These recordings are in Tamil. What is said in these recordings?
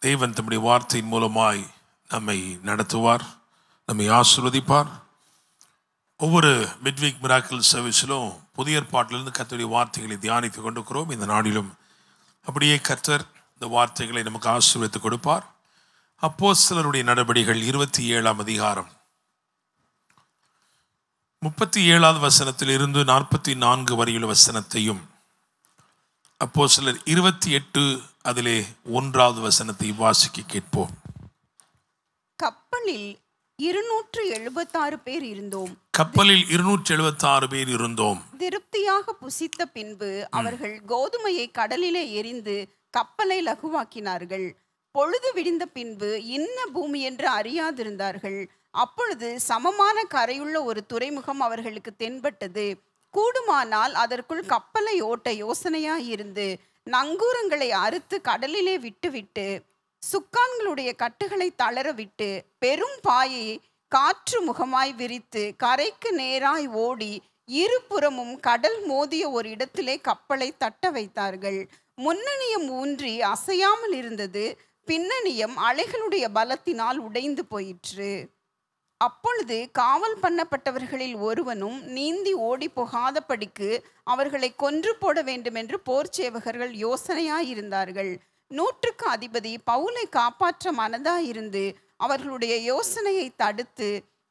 தேவன் தம்முடைய வார்த்தையின் மூலமாய் நம்மை நடத்துவார், நம்மை ஆசீர்வதிப்பார். ஒவ்வொரு மிட்வீக் மிராக்கிள் சர்வீஸிலும் புதிய ஏற்பாட்டிலிருந்து கர்த்தருடைய வார்த்தைகளை தியானித்து கொண்டிருக்கிறோம். இந்த நாளிலும் அப்படியே கர்த்தர் இந்த வார்த்தைகளை நமக்கு ஆசீர்வதித்து கொடுப்பார். அப்போஸ்தலருடைய நடபடிகள் 27ஆம் அதிகாரம் 37வது வசனத்தில் இருந்து 44 வரையுள்ள வசனத்தையும், அப்போஸ்தலர் 28 அதிலே 1வது வசனத்தை வாசிக்க கேட்போம். கப்பலில் 276 பேர் இருந்தோம். கப்பலில் 276 பேர் இருந்தோம். திருப்தியாக புசித்த பின்பு அவர்கள் கோதுமையை கடலிலே எறிந்து கப்பலை லகுவாக்கினார்கள். பொழுது விடிந்த பின்பு இன்ன பூமி என்று அறியாதிருந்தார்கள். அப்பொழுது சமமான கரையுள்ள ஒரு துறைமுகம் அவர்களுக்கு தென்பட்டது. கூடுமானால் அதற்குள் கப்பலை ஓட்ட யோசனையாயிருந்து நங்கூரங்களை அறுத்து கடலிலே விட்டுவிட்டு சுக்கான்களுடைய கட்டுகளை தளர விட்டு பெரும் பாயை காற்று முகமாய் விரித்து கரைக்கு நேராய் ஓடி இருபுறமும் கடல் மோதிய ஒரு இடத்திலே கப்பலை தட்ட வைத்தார்கள். முன்னணியம் ஊன்றி அசையாமல் இருந்தது, பின்னணியம் அலைகளுடைய பலத்தினால் உடைந்து போயிற்று. அப்பொழுது காவல் பண்ணப்பட்டவர்களில் ஒருவனும் நீந்தி ஓடி போகாதபடிக்கு அவர்களை கொன்று போட வேண்டும் என்று போர் சேவகர்கள் யோசனையாயிருந்தார்கள். 100க்கு அதிபதி பவுலை காப்பாற்ற மனதாயிருந்து அவர்களுடைய யோசனையை தடுத்து,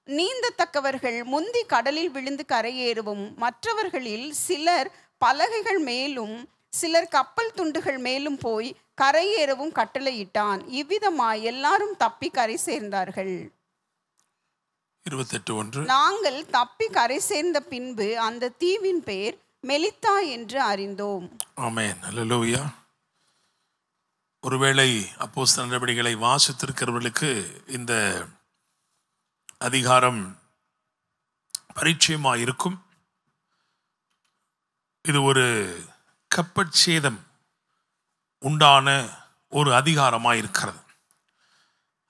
நீந்தத்தக்கவர்கள் முந்தி கடலில் விழுந்து கரையேறவும் மற்றவர்களில் சிலர் பலகைகள் மேலும் சிலர் கப்பல் துண்டுகள் மேலும் போய் கரையேறவும் கட்டளையிட்டான். இவ்விதமாய் எல்லாரும் தப்பி கரை சேர்ந்தார்கள். 28 நாங்கள் தப்பி கரை சேர்ந்த பின்பு அந்த தீவின் பேர் மெலித்தா என்று அறிந்தோம். ஆமென், அல்லேலூயா. ஒருவேளை அப்போஸ்தலர் நடபடிகளை வாசித்திருக்கிறவர்களுக்கு இந்த அதிகாரம் பரிச்சயமாக இருக்கும். இது ஒரு கப்பற்சேதம் உண்டான ஒரு அதிகாரமாக இருக்கிறது.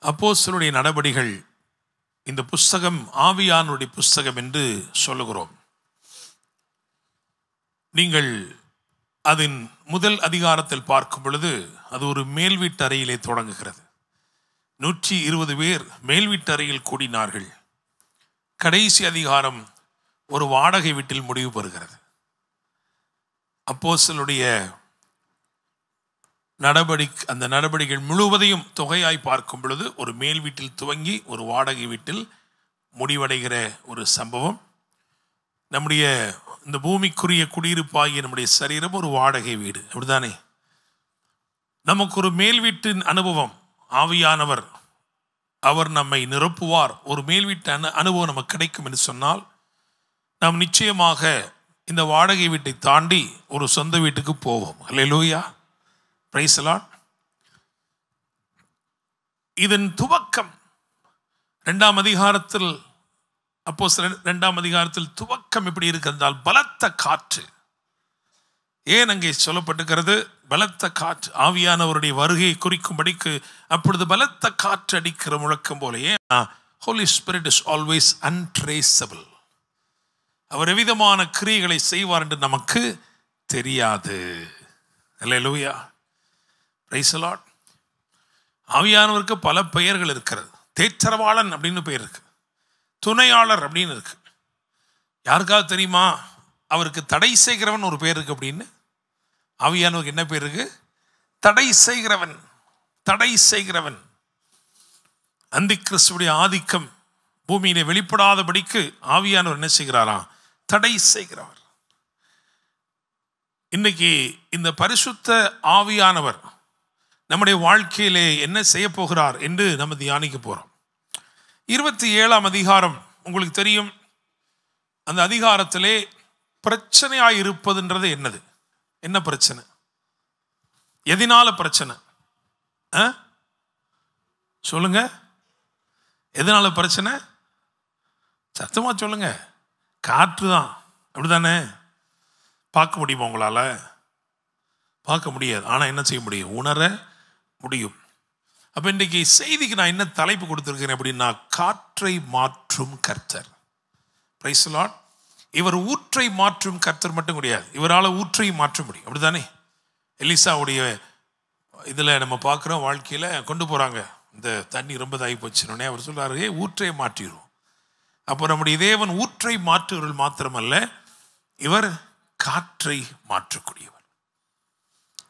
அப்போஸ்தலருடைய நடபடிகள் இந்த புஸ்தகம் ஆவியானுடைய புஸ்தகம் என்று சொல்லுகிறோம். நீங்கள் அதன் முதல் அதிகாரத்தில் பார்க்கும் பொழுது அது ஒரு மேல் வீட்டறையிலே தொடங்குகிறது. 120 பேர் மேல் வீட்டறையில் கூடினார்கள். கடைசி அதிகாரம் ஒரு வாடகை வீட்டில் முடிவு பெறுகிறது. அப்போஸ்தலருடைய அந்த நடபடிகள் முழுவதையும் தொகையாய் பார்க்கும் பொழுது ஒரு மேல் வீட்டில் துவங்கி ஒரு வாடகை வீட்டில் முடிவடைகிற ஒரு சம்பவம். நம்முடைய இந்த பூமிக்குரிய குடியிருப்பாகிய நம்முடைய சரீரம் ஒரு வாடகை வீடு, அப்படிதானே? நமக்கு ஒரு மேல் வீட்டின் அனுபவம், ஆவியானவர் அவர் நம்மை நிரப்புவார், ஒரு மேல் வீட்டு அனுபவம் நமக்கு கிடைக்கும் என்று சொன்னால் நாம் நிச்சயமாக இந்த வாடகை வீட்டை தாண்டி ஒரு சொந்த வீட்டுக்கு போவோம். அல்லேலூயா, பிரைஸ் தி லார்ட். இதன் துவக்கம் 2ஆம் அதிகாரத்தில், அப்போஸ்தலர் 2ஆம் அதிகாரத்தில் துவக்கம் எப்படி இருக்கிறதால் பலத்த காற்று. ஏன் அங்கே சொல்லப்பட்டிருக்கிறது பலத்த காற்று? ஆவியானவருடைய வருகையை குறிக்கும்படிக்கு அப்பொழுது பலத்த காற்று அடிக்கிற முழக்கம் போல. ஏன்? Holy spirit is always untraceable. அவர் எவ்விதமான கிரியைகளை செய்வார் என்று நமக்கு தெரியாது. அல்லேலூயா, பிரைஸ் தி லார்ட். ஆவியானவருக்கு பல பெயர்கள் இருக்கிறது. தேற்றரவாளன் அப்படின்னு பெயர் இருக்கு, துணையாளர் அப்படின்னு இருக்கு. யாருக்காவது தெரியுமா அவருக்கு தடை செய்கிறவன் ஒரு பேர் இருக்கு அப்படின்னு? ஆவியானவருக்கு என்ன பேர் இருக்கு? தடை செய்கிறவன். தடை செய்கிறவன். அந்தி கிறிஸ்துவுடைய ஆதிக்கம் பூமியிலே வெளிப்படாதபடிக்கு ஆவியானவர் என்ன செய்கிறாராம்? தடை செய்கிறவர். இன்னைக்கு இந்த பரிசுத்த ஆவியானவர் நம்முடைய வாழ்க்கையிலே என்ன செய்ய போகிறார் என்று நம்ம தியானிக்க போறோம். 27ஆம் அதிகாரம் உங்களுக்கு தெரியும். அந்த அதிகாரத்திலே பிரச்சனையாய் இருப்பதுன்றது என்னது? என்ன பிரச்சனை? எதனால பிரச்சனை? சொல்லுங்க, எதனால பிரச்சனை? சத்தமா சொல்லுங்க. காற்று தான், அப்படிதானே? பார்க்க முடியுமா உங்களால? பார்க்க முடியாது. ஆனால் என்ன செய்ய முடியும்? உணர முடியும். அப்போ இன்றைக்கு செய்திக்கு நான் என்ன தலைப்பு கொடுத்துருக்கேன் அப்படின்னா, காற்றை மாற்றும் கர்த்தர். Praise the Lord. இவர் ஊற்றை மாற்றும் கர்த்தர் மட்டும் கிடையாது, இவரால் ஊற்றை மாற்ற முடியும், அப்படிதானே? எலிசாவுடைய இதில் நம்ம பார்க்குறோம், வாழ்க்கையில் கொண்டு போகிறாங்க, இந்த தண்ணி ரொம்ப தாகி போச்சுன்னே அவர் சொல்கிறாரு, ஊற்றை மாற்றிடுவோம். அப்போ நம்முடைய தேவன் ஊற்றை மாற்றுவர்கள் மாத்திரமல்ல, இவர் காற்றை மாற்றக்கூடியவர்.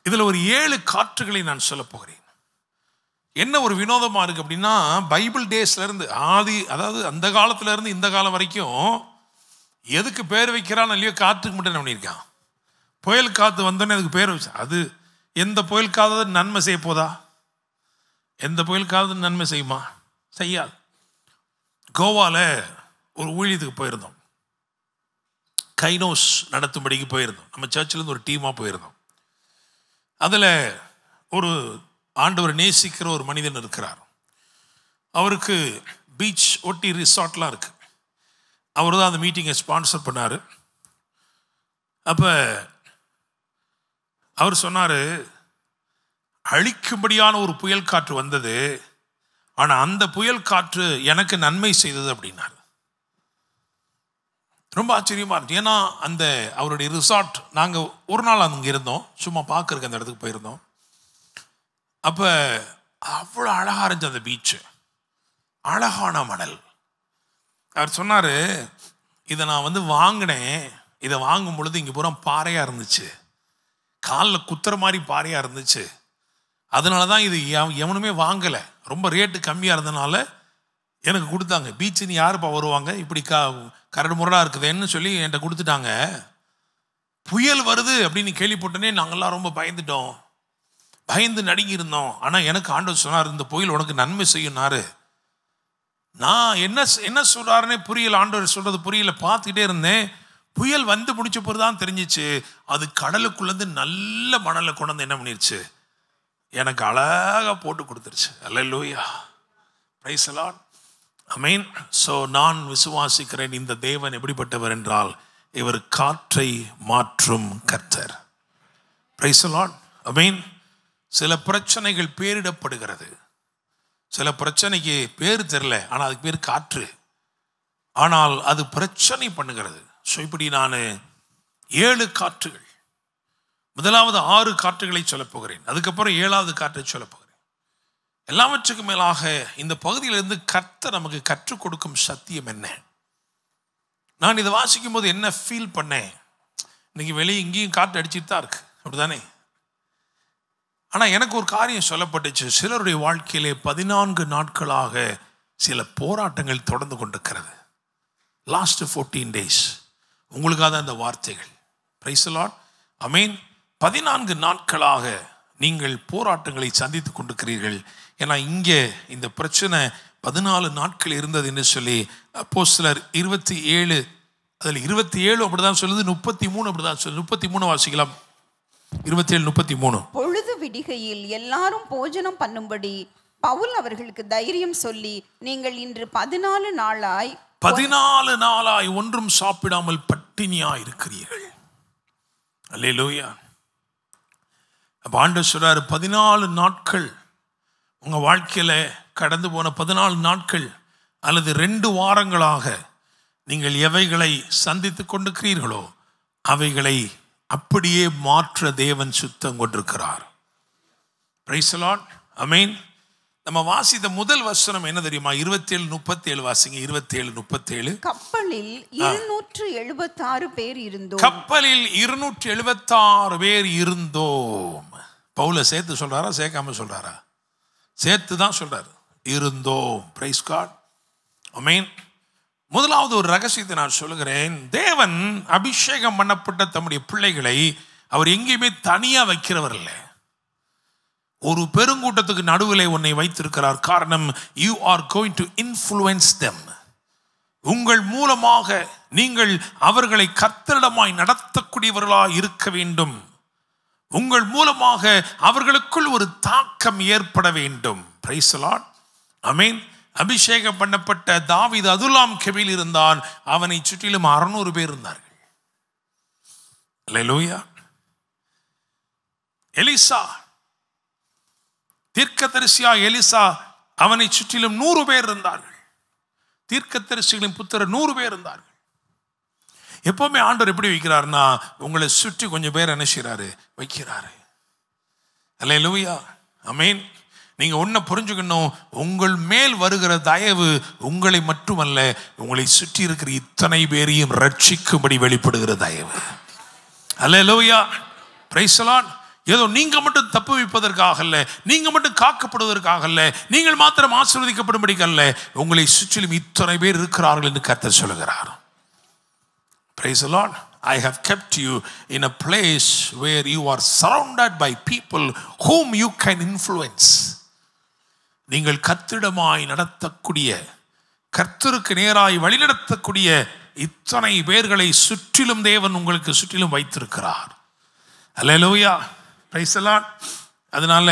இதில் ஒரு 7 காற்றுகளை நான் சொல்ல போகிறேன். என்ன ஒரு வினோதமாக இருக்குது அப்படின்னா, பைபிள் டேஸ்லேருந்து அதாவது அந்த காலத்துலேருந்து இந்த காலம் வரைக்கும் எதுக்கு பேர் வைக்கிறான்னு இல்லையோ காற்றுக்கு மட்டும் என்ன பண்ணியிருக்கான், புயல் காற்று வந்தோடனே அதுக்கு பேர் வச்சா. அது எந்த புயல் காற்று நன்மை செய்ய போதா? எந்த புயல் காற்று நன்மை செய்யுமா? செய்யாது. கோவாவில் ஒரு ஊழியத்துக்கு போயிருந்தோம், கைனோஸ் நடத்தும்படிக்கு போயிருந்தோம். நம்ம சர்ச்சிலேருந்து ஒரு டீமாக போயிருந்தோம். அதில் ஒரு ஆண்டவர் நேசிக்கிற ஒரு மனிதன் இருக்கிறார். அவருக்கு பீச் ஒட்டி ரிசார்ட்லாம் இருக்குது. அவர் தான் அந்த மீட்டிங்கை ஸ்பான்சர் பண்ணார். அப்போ அவர் சொன்னார், அழிக்கும்படியான ஒரு புயல் காற்று வந்தது, ஆனால் அந்த புயல் காற்று எனக்கு நன்மை செய்தது அப்படின்னார். ரொம்ப ஆச்சரியமாக இருந்துச்சு. ஏன்னா அந்த அவருடைய ரிசார்ட், நாங்கள் ஒரு நாள் அங்கே இருந்தோம், சும்மா பார்க்கறதுக்கு அந்த இடத்துக்கு போயிருந்தோம். அப்போ அவ்வளோ அழகாக இருந்துச்சு அந்த பீச்சு, அழகான மணல். அவர் சொன்னார், இதை நான் வாங்கினேன், இதை வாங்கும் பொழுது இங்கே பூரா பாறையாக இருந்துச்சு, காலில் குத்துற மாதிரி பாறையாக இருந்துச்சு. அதனால தான் இது எவனுமே வாங்கலை, ரொம்ப ரேட்டு கம்மியாக இருந்தனால எனக்கு கொடுத்தாங்க. பீச்சுன்னு யாருப்பா வருவாங்க, இப்படி கரடு முரடாக இருக்குதுன்னு சொல்லி என்கிட்ட கொடுத்துட்டாங்க. புயல் வருது அப்படின்னு கேள்விப்பட்டோன்னே நாங்கள்லாம் ரொம்ப பயந்து நடுங்கியிருந்தோம். ஆனால் எனக்கு ஆண்டவர் சொன்னார், இந்த புயல் உனக்கு நன்மை செய்யும்னாரு. நான் என்ன சொல்கிறாருன்னே புரியல, ஆண்டவர் சொல்கிறது புரியல, பார்த்துக்கிட்டே இருந்தேன். புயல் வந்து முடிச்ச பிறகு தான் தெரிஞ்சிச்சு, அது கடலுக்குள்ளேருந்து நல்ல மணலை கொண்டு வந்து என்ன பண்ணிருச்சு, எனக்கு அழகாக போட்டு கொடுத்துருச்சு. அல்லேலூயா, பிரைஸ் தி லார்ட், ஆமென். ஸோ நான் விசுவாசிக்கிறேன், இந்த தேவன் எப்படிப்பட்டவர் என்றால், இவர் காற்றை மாற்றும் கர்த்தர். பிரைஸ் தி லார்ட், ஆமென். சில பிரச்சனைகள் பேரிடப்படுகிறது, சில பிரச்சனைக்கு பேர் தெரில, ஆனால் அதுக்கு பேர் காற்று, ஆனால் அது பிரச்சனை பண்ணுகிறது. ஸோ இப்படி நான் 7 காற்றுகள், முதலாவது 6 காற்றுகளை சொல்லப் போகிறேன், அதுக்கப்புறம் 7வது காற்றை சொல்லப் போகிறேன். எல்லாவற்றுக்கும் மேலாக இந்த பகுதியிலிருந்து கர்த்தர் நமக்கு கற்றுக் கொடுக்கும் சத்தியம் என்ன? நான் இதை வாசிக்கும் போது என்ன ஃபீல் பண்ணேன், இன்னைக்கு வெளியே இங்கேயும் காற்று அடிச்சுட்டு தான் இருக்கு, அப்படிதானே? ஆனால் எனக்கு ஒரு காரியம் சொல்லப்பட்டுச்சு, சிலருடைய வாழ்க்கையிலே 14 நாட்களாக சில போராட்டங்கள் தொடர்ந்து கொண்டிருக்கிறது. லாஸ்ட் 14 days உங்களுக்காக தான் இந்த வார்த்தைகள். பிரைஸ் தி லார்ட், ஆமென். 14 நாட்களாக நீங்கள் போராட்டங்களை சந்தித்து கொண்டிருக்கிறீர்கள். ஏன்னா இங்கே இந்த பிரச்சனை 14 நாட்கள் இருந்தது என்று சொல்லி அப்போஸ்தலர் 27, அதில் 27 அப்படிதான் சொல்லுது, 33 அப்படிதான் சொல்லுது. 33 வாசிக்கலாம், 27, 33. பொழுது விடிகையில் எல்லாரும் போஜனம் பண்ணும்படி பவுல் அவர்களுக்கு தைரியம் சொல்லி, நீங்கள் இன்று 14 நாளாய் ஒன்றும் சாப்பிடாமல் பட்டினியாய் இருக்கிறீர்கள். அல்லேலூயா. அப்ப ஆண்டவர் சொல்றாரு, 14 நாட்கள் உங்க வாழ்க்கையில கடந்து போன 14 நாட்கள் அல்லது 2 வாரங்களாக நீங்கள் எவைகளை சந்தித்து கொண்டிருக்கிறீர்களோ அவைகளை அப்படியே மாற்ற தேவன் சுத்தம் கொண்டிருக்கிறார். பிரைஸ் தி லார்ட், ஆமென். நம்ம வாசித்த முதல் வசனம் என்ன தெரியுமா? 27:37 வாசிங்க. 27:37. கப்பலில் 276 பேர் இருந்தோம். கப்பலில் 276 பேர் இருந்தோம். பவுல சேர்த்து சொல்றாரா சேர்க்காம சொல்றாரா? சேர்த்து தான் சொல்றாரு, இருந்தோம். பிரைஸ் காட், ஆமென். முதலாவது ஒரு ரகசியத்தை நான் சொல்லுகிறேன். தேவன் அபிஷேகம் பண்ணப்பட்ட தம்முடைய பிள்ளைகளை அவர் எங்கேயுமே தனியா வைக்கிறவர் இல்லை. ஒரு பெருங்கூட்டத்துக்கு நடுவில் உன்னை வைத்திருக்கிறார். காரணம், you are going to influence them. உங்கள் மூலமாக நீங்கள் அவர்களை கர்த்தரிடமாய் நடத்தக்கூடியவர்களாக இருக்க வேண்டும். உங்கள் மூலமாக அவர்களுக்குள் ஒரு தாக்கம் ஏற்பட வேண்டும். பிரைஸ் தி லார்ட், ஆமென். அபிஷேகம் பண்ணப்பட்ட தாவீது அதுல்லாம் கெபியில் இருந்தான். அவனை சுற்றிலும் 600 பேர் இருந்தார்கள். அல்லேலூயா. எலிசா, தீர்க்கதரிசியா எலிசா, அவனை சுற்றிலும் 100 பேர் இருந்தார்கள். தீர்க்கதரிசிகளின் புத்திரர் 100 பேர் இருந்தார்கள். எப்பவுமே ஆண்டவர் எப்படி வைக்கிறாருன்னா, உங்களை சுற்றி கொஞ்சம் பேர் என்ன செய்றாரு, வைக்கிறாரு. அல்லேலூயா. ஆமென். நீங்க ஒன்ன புரிஞ்சுக்கணும், உங்கள் மேல் வருகிற தயவு உங்களை மட்டுமல்ல, உங்களை சுற்றி இருக்கிற இத்தனை பேரையும் ரட்சிக்கும்படி வெளிப்படுகிற தயவு. அல்லேலூயா, பிரைஸ் தி லார்ட். ஏதோ நீங்க மட்டும் தப்பு வைப்பதற்காக அல்ல, நீங்க மட்டும் காக்கப்படுவதற்காக அல்ல, நீங்கள் மாத்திரம் ஆசீர்வதிக்கப்படும்படிக்கு அல்ல, உங்களை சுற்றிலும் இத்தனை பேர் இருக்கிறார்கள் என்று கர்த்தர் சொல்கிறார். Praise the Lord. I have kept you in a place where you are surrounded by people whom you can influence. நீங்கள் கர்த்தரிடமாய் நடத்தக்கூடிய, கர்த்தருக்கு நேராய் வழிநடத்தக்கூடிய இத்தனை பேர்களை சுற்றிலும் தேவன் உங்களுக்கு சுற்றிலும் வைத்திருக்கிறார். அல்லேலூயா, பிரைஸ் தி லார்ட். அதனால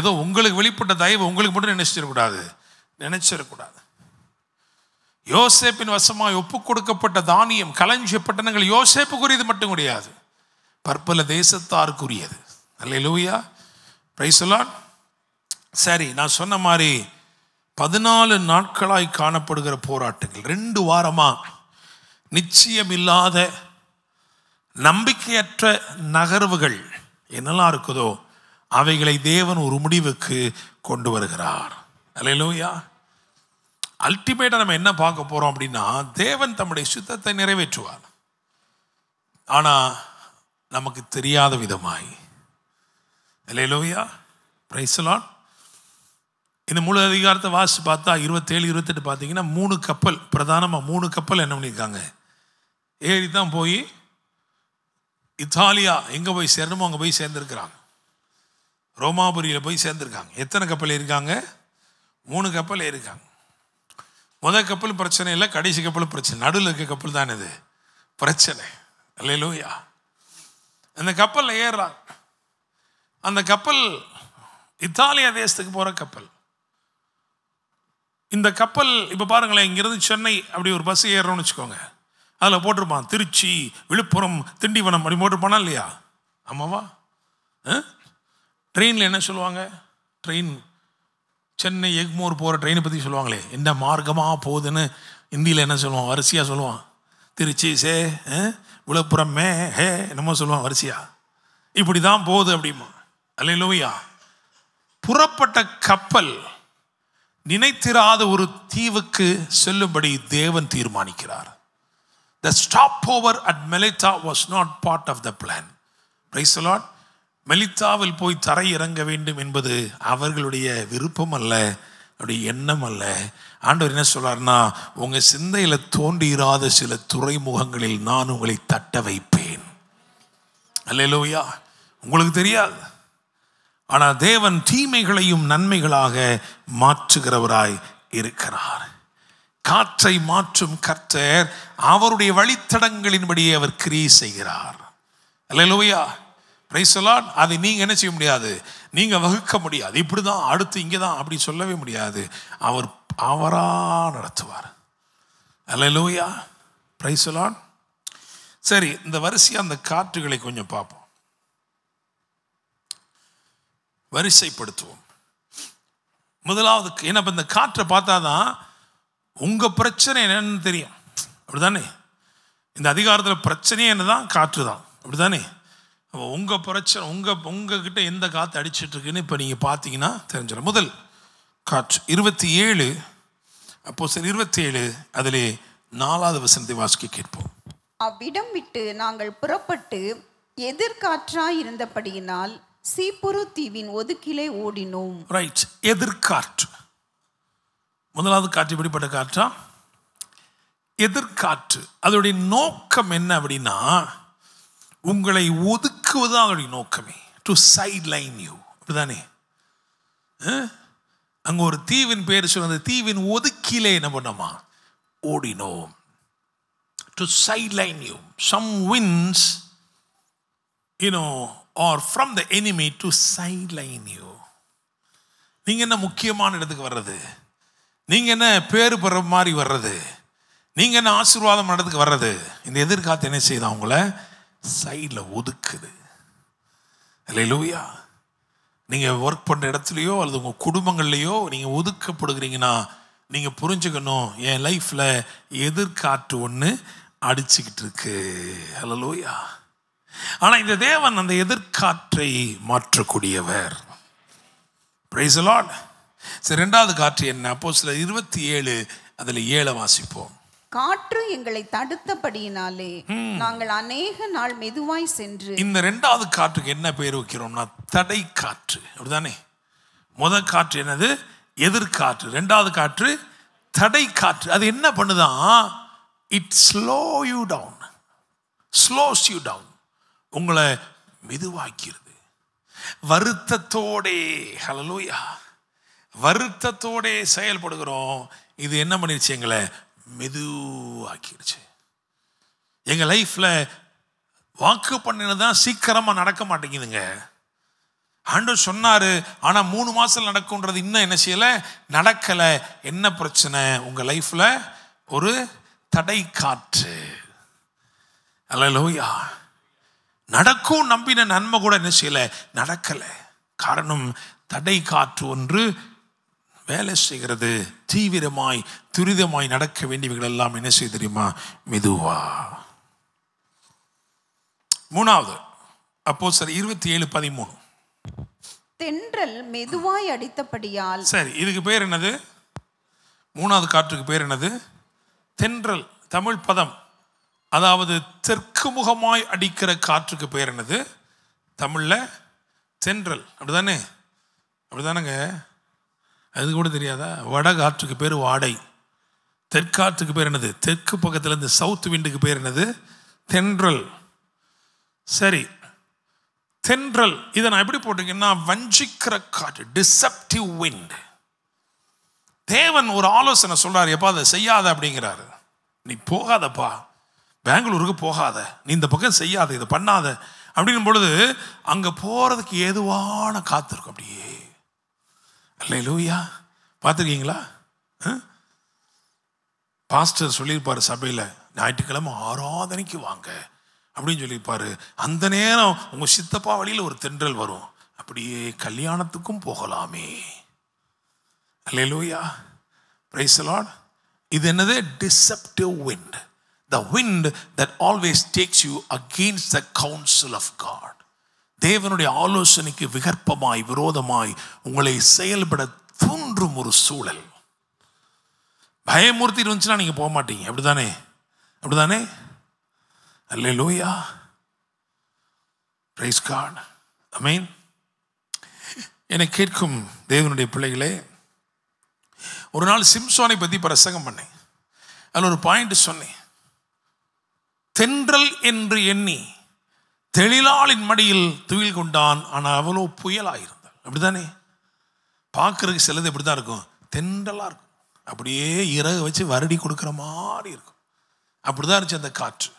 ஏதோ உங்களுக்கு வெளிப்பட்ட தயவு உங்களுக்கு மட்டும் நினைச்சிடக்கூடாது. யோசேப்பின் வசமாய் ஒப்பு கொடுக்கப்பட்ட தானியம், களஞ்சிய பட்டணங்கள் யோசேப்புக்குரியது மட்டும் கிடையாது, பற்பல தேசத்தாருக்குரியது. அல்லேலூயா, பிரைஸ் தி லார்ட். சரி, நான் சொன்ன மாதிரி 14 நாட்களாய் காணப்படுகிற போராட்டங்கள், 2 வாரமா நிச்சயமில்லாத நம்பிக்கையற்ற நகர்வுகள் என்னெல்லாம் இருக்குதோ அவைகளை தேவன் ஒரு முடிவுக்கு கொண்டு வருகிறார். அல்லேலூயா. அல்டிமேட்டா நம்ம என்ன பார்க்க போறோம் அப்படின்னா, தேவன் தம்முடைய சித்தத்தை நிறைவேற்றுவார், ஆனா நமக்கு தெரியாத விதமாய். அல்லேலூயா, பிரைஸ் தி லார்ட். இந்த முழு அதிகாரத்தை வாசித்து பார்த்தா 27, 28 பார்த்தீங்கன்னா 3 கப்பல், பிரதானமாக 3 கப்பல் என்ன பண்ணியிருக்காங்க, ஏறி தான் போய் இத்தாலியா எங்கே போய் சேரணுமோ அங்கே போய் சேர்ந்துருக்கிறாங்க. ரோமாபுரியில் போய் சேர்ந்துருக்காங்க. எத்தனை கப்பல் இருக்காங்க? 3 கப்பல் இருக்காங்க. முதல் கப்பல் பிரச்சனை இல்லை, கடைசி கப்பல் பிரச்சனை, நடுவில் இருக்க கப்பல் தான் இது பிரச்சனை. அல்லேலூயா. அந்த கப்பலில் ஏறுறாங்க. அந்த கப்பல் இத்தாலியா தேசத்துக்கு போகிற கப்பல். இந்த கப்பல் இப்போ பாருங்களேன், இங்கேருந்து சென்னை அப்படி ஒரு பஸ் ஏறுறோம்னு வச்சுக்கோங்க, அதில் போட்டிருப்பான் திருச்சி, விழுப்புரம், திண்டிவனம் அப்படி போட்டிருப்பானா இல்லையா? ஆமாவா? ட்ரெயினில் என்ன சொல்லுவாங்க? ட்ரெயின் சென்னை எக்மோர் போகிற ட்ரெயினை பற்றி சொல்லுவாங்களே, என்ன மார்க்கமாக போகுதுன்னு ஹிந்தியில் என்ன சொல்லுவான்? வரிசையாக சொல்லுவான். திருச்சி சே, விழுப்புரம் மே ஹே, என்னமோ சொல்லுவான் வரிசையா, இப்படி தான் போகுது அப்படிமா. அல்லேலூயா. புறப்பட்ட கப்பல் நினைத்திராத ஒரு தீவுக்கு செல்லும்படி தேவன் தீர்மானிக்கிறார். The stopover at Melita was not part of the plan. Praise the Lord. மெலித்தாவில் போய் தரை இறங்க வேண்டும் என்பது அவர்களுடைய விருப்பம் அல்ல, அவருடைய எண்ணம் அல்ல. ஆண்டவர் என்ன சொல்றாருன்னா, உங்க சிந்தையில தோன்றியிராத சில துறைமுகங்களில் நான் உங்களை தட்ட வைப்பேன். அல்லேலூயா. உங்களுக்கு தெரியாது, ஆனால் தேவன் தீமைகளையும் நன்மைகளாக மாற்றுகிறவராய் இருக்கிறார். காற்றை மாற்றும் கர்த்தர் அவருடைய வழித்தடங்களின்படியே அவர் கிரியை செய்கிறார். அல்லேலூயா, பிரைஸ் தி லார்ட். அதை நீங்க என்ன செய்ய முடியாது, நீங்க வகுக்க முடியாது. இப்படிதான் அடுத்து இங்கதான் அப்படி சொல்லவே முடியாது. அவர் அவரா நடத்துவார். அல்லேலூயா, பிரைஸ் தி லார்ட். சரி, இந்த வரிசையா அந்த காற்றுகளை கொஞ்சம் பார்ப்போம், வரிசைப்படுத்துவோம். முதலாவது, ஏன்னா இந்த காற்றை பார்த்தாதான் உங்க பிரச்சனை என்னன்னு தெரியும், அப்படிதானே? இந்த அதிகாரத்தில் பிரச்சனையே என்னதான், காற்று தான், அப்படிதானே? உங்க பிரச்சனை, உங்ககிட்ட எந்த காற்று அடிச்சிட்டு இருக்குன்னு இப்போ நீங்க பார்த்தீங்கன்னா தெரிஞ்சிடும். முதல் காற்று 27, அப்போஸ்தலர் 27 அதிலே 4வது வசனத்தை வாசிக்க கேட்போம். அவ்விடம் விட்டு நாங்கள் புறப்பட்டு எதிர்காற்றாய் இருந்தபடியினால் சீப்புரு தீவின் ஒதுக்கிலே ஓடினோம். ரைட், எதிர்காற்று. முதலாவது காற்று எப்படிப்பட்ட காற்றா? எதிர்காற்று. அதோடைய நோக்கம் என்ன அப்படின்னா, உங்களை ஒதுக்குவதுதான் அதோடைய நோக்கமே. டு சைட் லைன் யூ, அப்படிதானே? அங்க ஒரு தீவின் பேர் சொன்னது, தீவின் ஒதுக்கிலே என்ன பண்ணோமா, ஓடினோம். To sideline you. Some winds, or from the enemy to sideline you. நீங்க என்ன முக்கியமான இடத்துக்கு வர்றது, நீங்க என்ன பேரு பெற மாதிரி வர்றது, நீங்க என்ன ஆசீர்வாதம் இடத்துக்கு வர்றது, இந்த எதிர்காத்து என்ன செய்யுது, உங்களை சைடில் ஒதுக்குது. அல்லேலூயா. நீங்க ஒர்க் பண்ற இடத்துலையோ அல்லது உங்க குடும்பங்கள்லையோ நீங்க ஒதுக்கப்படுகிறீங்கன்னா நீங்க புரிஞ்சுக்கணும், என் லைஃப்ல எதிர்காற்று ஒன்று அடிச்சுக்கிட்டு இருக்கு. அல்லேலூயா. ஆனா இந்த தேவன் அந்த எதிர்காற்றை மாற்றக்கூடியவர். Price the Lord. சரி, இரண்டாவது காற்று என்ன? அப்போஸ்தலர் 27 அதில் 7 வாசிப்போம். காற்று எங்களை தடுத்தபடியினாலே நாங்கள் அநேக நாள் மெதுவாய் சென்று. இந்த இரண்டாவது காற்றுக்கு என்ன பேர் வைக்கிறோம்னா தடை காற்று. அப்படிதானே? முதல் காற்று என்னது? எதிர்காற்று. இரண்டாவது காற்று தடை காற்று. அது என்ன பண்ணுதான்? இட் ஸ்லோஸ் யூ டவுன், உங்களை மெதுவாக்கிறது. வருத்தத்தோடே, ஹல்லேலூயா, வருத்தத்தோடே செயல்படுகிறோம். இது என்ன பண்ணிருச்சு? எங்களை மெதுவாக்கிடுச்சு. எங்க லைஃப்ல வாக்கு பண்ணினதான் சீக்கிரமா நடக்க மாட்டேங்குதுங்க. ஆண்டவர் சொன்னாரு, ஆனா 3 மாசம் நடக்கும்ன்றது இன்னும் என்ன செய்யல, நடக்கல. என்ன பிரச்சனை? உங்க லைஃப்ல ஒரு தடை காற்று. அல்லேலூயா. நடக்கும் நம்பின நன்மை கூட என்ன செய்யல, நடக்கல. காரணம் தடை காற்று ஒன்று வேலை செய்கிறது. தீவிரமாய் துரிதமாய் நடக்க வேண்டியவர்கள் எல்லாம் என்ன செய்ய தெரியுமா? மெதுவா. மூணாவது அப்போஸ்தலர் 27:13. தென்றல் மெதுவாய் அடித்தபடியால். சரி, இதுக்கு பேர் என்னது? மூணாவது காற்றுக்கு பேர் என்னது? தென்றல். தமிழ் பதம். அதாவது தெற்கு முகமாய் அடிக்கிற காற்றுக்கு பேர் என்னது? தமிழ்ல தென்றல். அப்படிதானே? அப்படிதானங்க? அது கூட தெரியாதா? வட காற்றுக்கு பேர் வாடை. தெற்காற்றுக்கு பேர் என்னது? தெற்கு பக்கத்துல இருந்து சவுத் விண்டுக்கு பேர் என்னது? தென்றல். சரி, தென்றல் இதை நான் எப்படி போட்டிருக்கேன்னா வஞ்சிக்கிற காற்று, டிசெப்டிவ் விண்ட். தேவன் ஒரு ஆலோசனை சொல்றாரு, எப்பா அதை செய்யாத அப்படிங்கிறாரு. நீ போகாதப்பா, பெங்களூருக்கு போகாத, நீ இந்த பக்கம் செய்யாத, இதை பண்ணாத அப்படின்னும் பொழுது அங்க போறதுக்கு ஏதுவான காத்து இருக்கும். அப்படியே அல்லேலூயா. பார்த்துருக்கீங்களா? பாஸ்டர் சொல்லியிருப்பாரு சபையில், ஞாயிற்றுக்கிழமை ஆராதனைக்கு வாங்க அப்படின்னு சொல்லியிருப்பாரு. அந்த நேரம் உங்க சித்தப்பா வழியில் ஒரு தென்றல் வரும், அப்படியே கல்யாணத்துக்கும் போகலாமே. அல்லேலூயா, பிரைஸ் தி லார்ட். இது என்னது? Deceptive wind, the wind that always takes you against the counsel of God. தேவனுடைய ஆலோசனைக்கு விகற்பமாய் விரோதமாய் உங்களை செயல்பட தூண்டும் ஒரு சூழல். பயமூர்த்தி இருந்துச்சுன்னா நீங்க போக மாட்டீங்க. அப்படிதானே? அப்படிதானே? அல்லேலூயா, பிரைஸ் காட், ஆமென். என்னை கேட்கும் தேவனுடைய பிள்ளைகளே, ஒரு நாள் சிம்சோனை பற்றி பிரசங்கம் பண்ணேன். அதில் ஒரு பாயிண்ட் சொன்னேன். தென்றல் என்று எண்ணி தெளிலாளின் மடியில் துயில் கொண்டான், ஆனால் அவ்வளோ புயலாயிருந்தாள். அப்படிதானே? பார்க்கறதுக்கு சிலது எப்படி தான் இருக்கும்? தென்றலாக இருக்கும், அப்படியே இறகு வச்சு வருடி கொடுக்குற மாதிரி இருக்கும். அப்படிதான் இருந்துச்சு அந்த காற்று.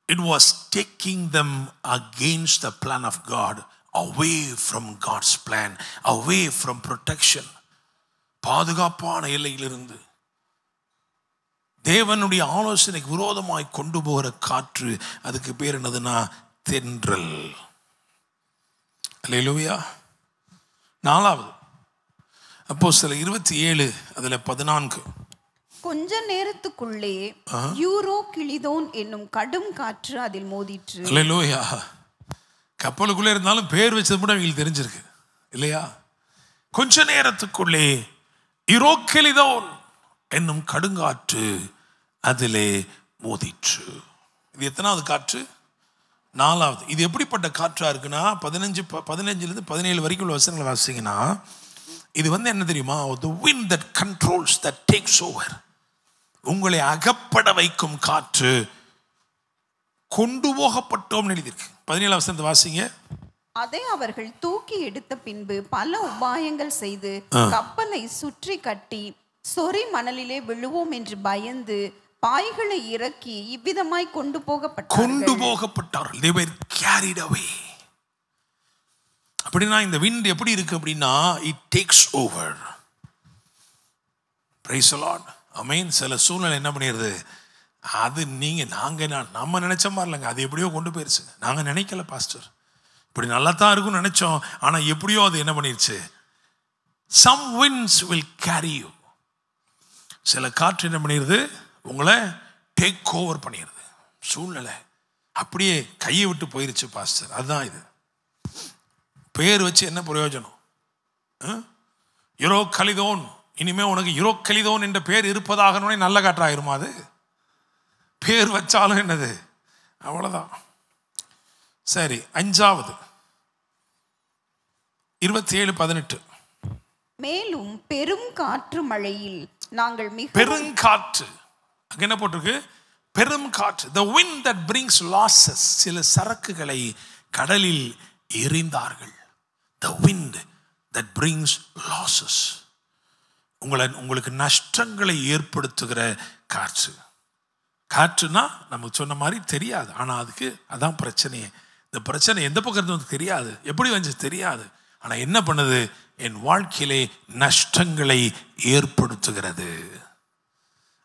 It was taking them against the plan of God, away from God's plan, away from protection. பாதுகாப்பான எல்லையிலிருந்து தேவனுடைய ஆலோசனைக்கு விரோதமாய் கொண்டு போகிற காற்று. அதுக்கு பேர் என்னதுன்னா தென்றல். அல்லேலூயா. நாலாவது அப்போஸ்தலர் 27 அதில் 14. கொஞ்ச நேரத்துக்குள்ளே யூரோ கிளிதோன் என்னும் கடும் காற்று அதில் மோதிற்று. அல்லேலூயா. கப்பலுக்குள்ளே இருந்தாலும் பேர் வச்சது கூட அவங்களுக்கு தெரிஞ்சிருக்கு இல்லையா? கொஞ்ச நேரத்துக்குள்ளே யூரோக்கிலிதோன் என்னும் கடுங்காற்று அதிலே மோதிற்று. இது எத்தனாவது காற்று? நாலாவது. இது எப்படிப்பட்ட காற்றா இருக்குன்னா 15 17 வரைக்கும் உள்ள வசனங்களை வாசிங்கன்னா, இது என்ன தெரியுமா? the wind that controls, that takes over. உங்களை அகப்பட வைக்கும் காற்று. கொண்டு போகப்பட்டோம் எழுதியிருக்கு. 17 வசனத்தை வாசிங்க. அதை அவர்கள் தூக்கி எடுத்த பின்பு பல உபாயங்கள் செய்து கப்பலை சுற்றி கட்டி சொறி மணலிலே விழுவோம் என்று பயந்து பாய்களை இறக்கி இவ்விதமாய் கொண்டு போகப்பட்டார்கள். They were carried away. அப்படின்னா இந்த விண்ட் எப்படி இருக்கு அப்படின்னா, it takes over. Praise the Lord. ஆமென். சில சூழ்நிலை என்ன பண்ணிடுது, அது நம்ம நினைச்ச மாதிரி இல்லைங்க, அது எப்படியோ கொண்டு போயிருச்சுங்க. நாங்க நினைக்கல பாஸ்டர், இப்படி நல்லா தான் இருக்கும்னு நினைச்சோம், ஆனா எப்படியோ அது என்ன பண்ணிருச்சு. Some winds will carry you. சில காற்று என்ன பண்ணிடுது, உங்களை டேக் ஓவர் பண்ணிடுது. சூழ்நிலை அப்படியே கையை விட்டு போயிருச்சு பாஸ்டர். அதுதான் இது. பேர் வச்சு என்ன பிரயோஜனம்? யூரோ கலிதோன், இனிமே உனக்கு யூரோ கலிதோன் என்ற பேர் இருப்பதாக நல்ல காற்றாயிருமா? அது பேர் வச்சாலும் என்னது, அவ்வளவுதான். சரி, 5வது 27:18. மேலும் பெரும் காற்று மழையில் நாங்கள் பெருங்காற்று, அங்க என்ன போட்டிருக்கு? பெரும் காற்று. the wind that brings losses. சில சரக்குகளை கடலில் எறிந்தார்கள். the wind that brings losses. உங்களுக்கு நஷ்டங்களை ஏற்படுத்துகிற காற்று. காற்றுனா நமக்கு சொன்ன மாதிரி தெரியாது, ஆனா அதுக்கு அதான் பிரச்சனையே. இந்த பிரச்சனை எந்த பக்கத்து தெரியாது, எப்படி வந்து தெரியாது, ஆனா என்ன பண்ணுது, என் வாழ்க்கையிலே நஷ்டங்களை ஏற்படுத்துகிறது.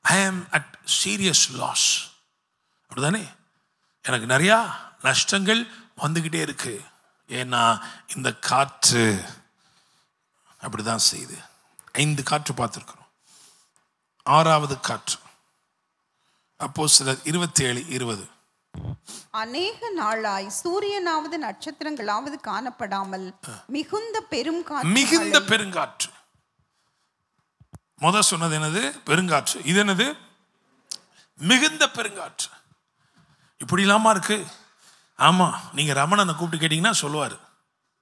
I am at serious loss. அப்படிதானே? எனக்கு நிறையா நஷ்டங்கள் வந்துக்கிட்டே இருக்கு. ஏன்னா இந்த காற்று அப்படிதான் செய்யுது. 5 காற்று பார்த்துருக்கிறோம். 6வது காற்று அப்போஸ்தலர் 27:20. அநேக நாளாய் சூரியனாவது நட்சத்திரங்களாவது காணப்படாமல் மிகுந்த பெருங்காற்று. முத சொன்னது என்னது? பெருங்காற்று. இது என்னது? மிகுந்த பெருங்காற்று. இப்படி இல்லாம இருக்கு. ஆமா, நீங்க ரமணனை கூப்பிட்டு கேட்டீங்கன்னா சொல்லுவாரு,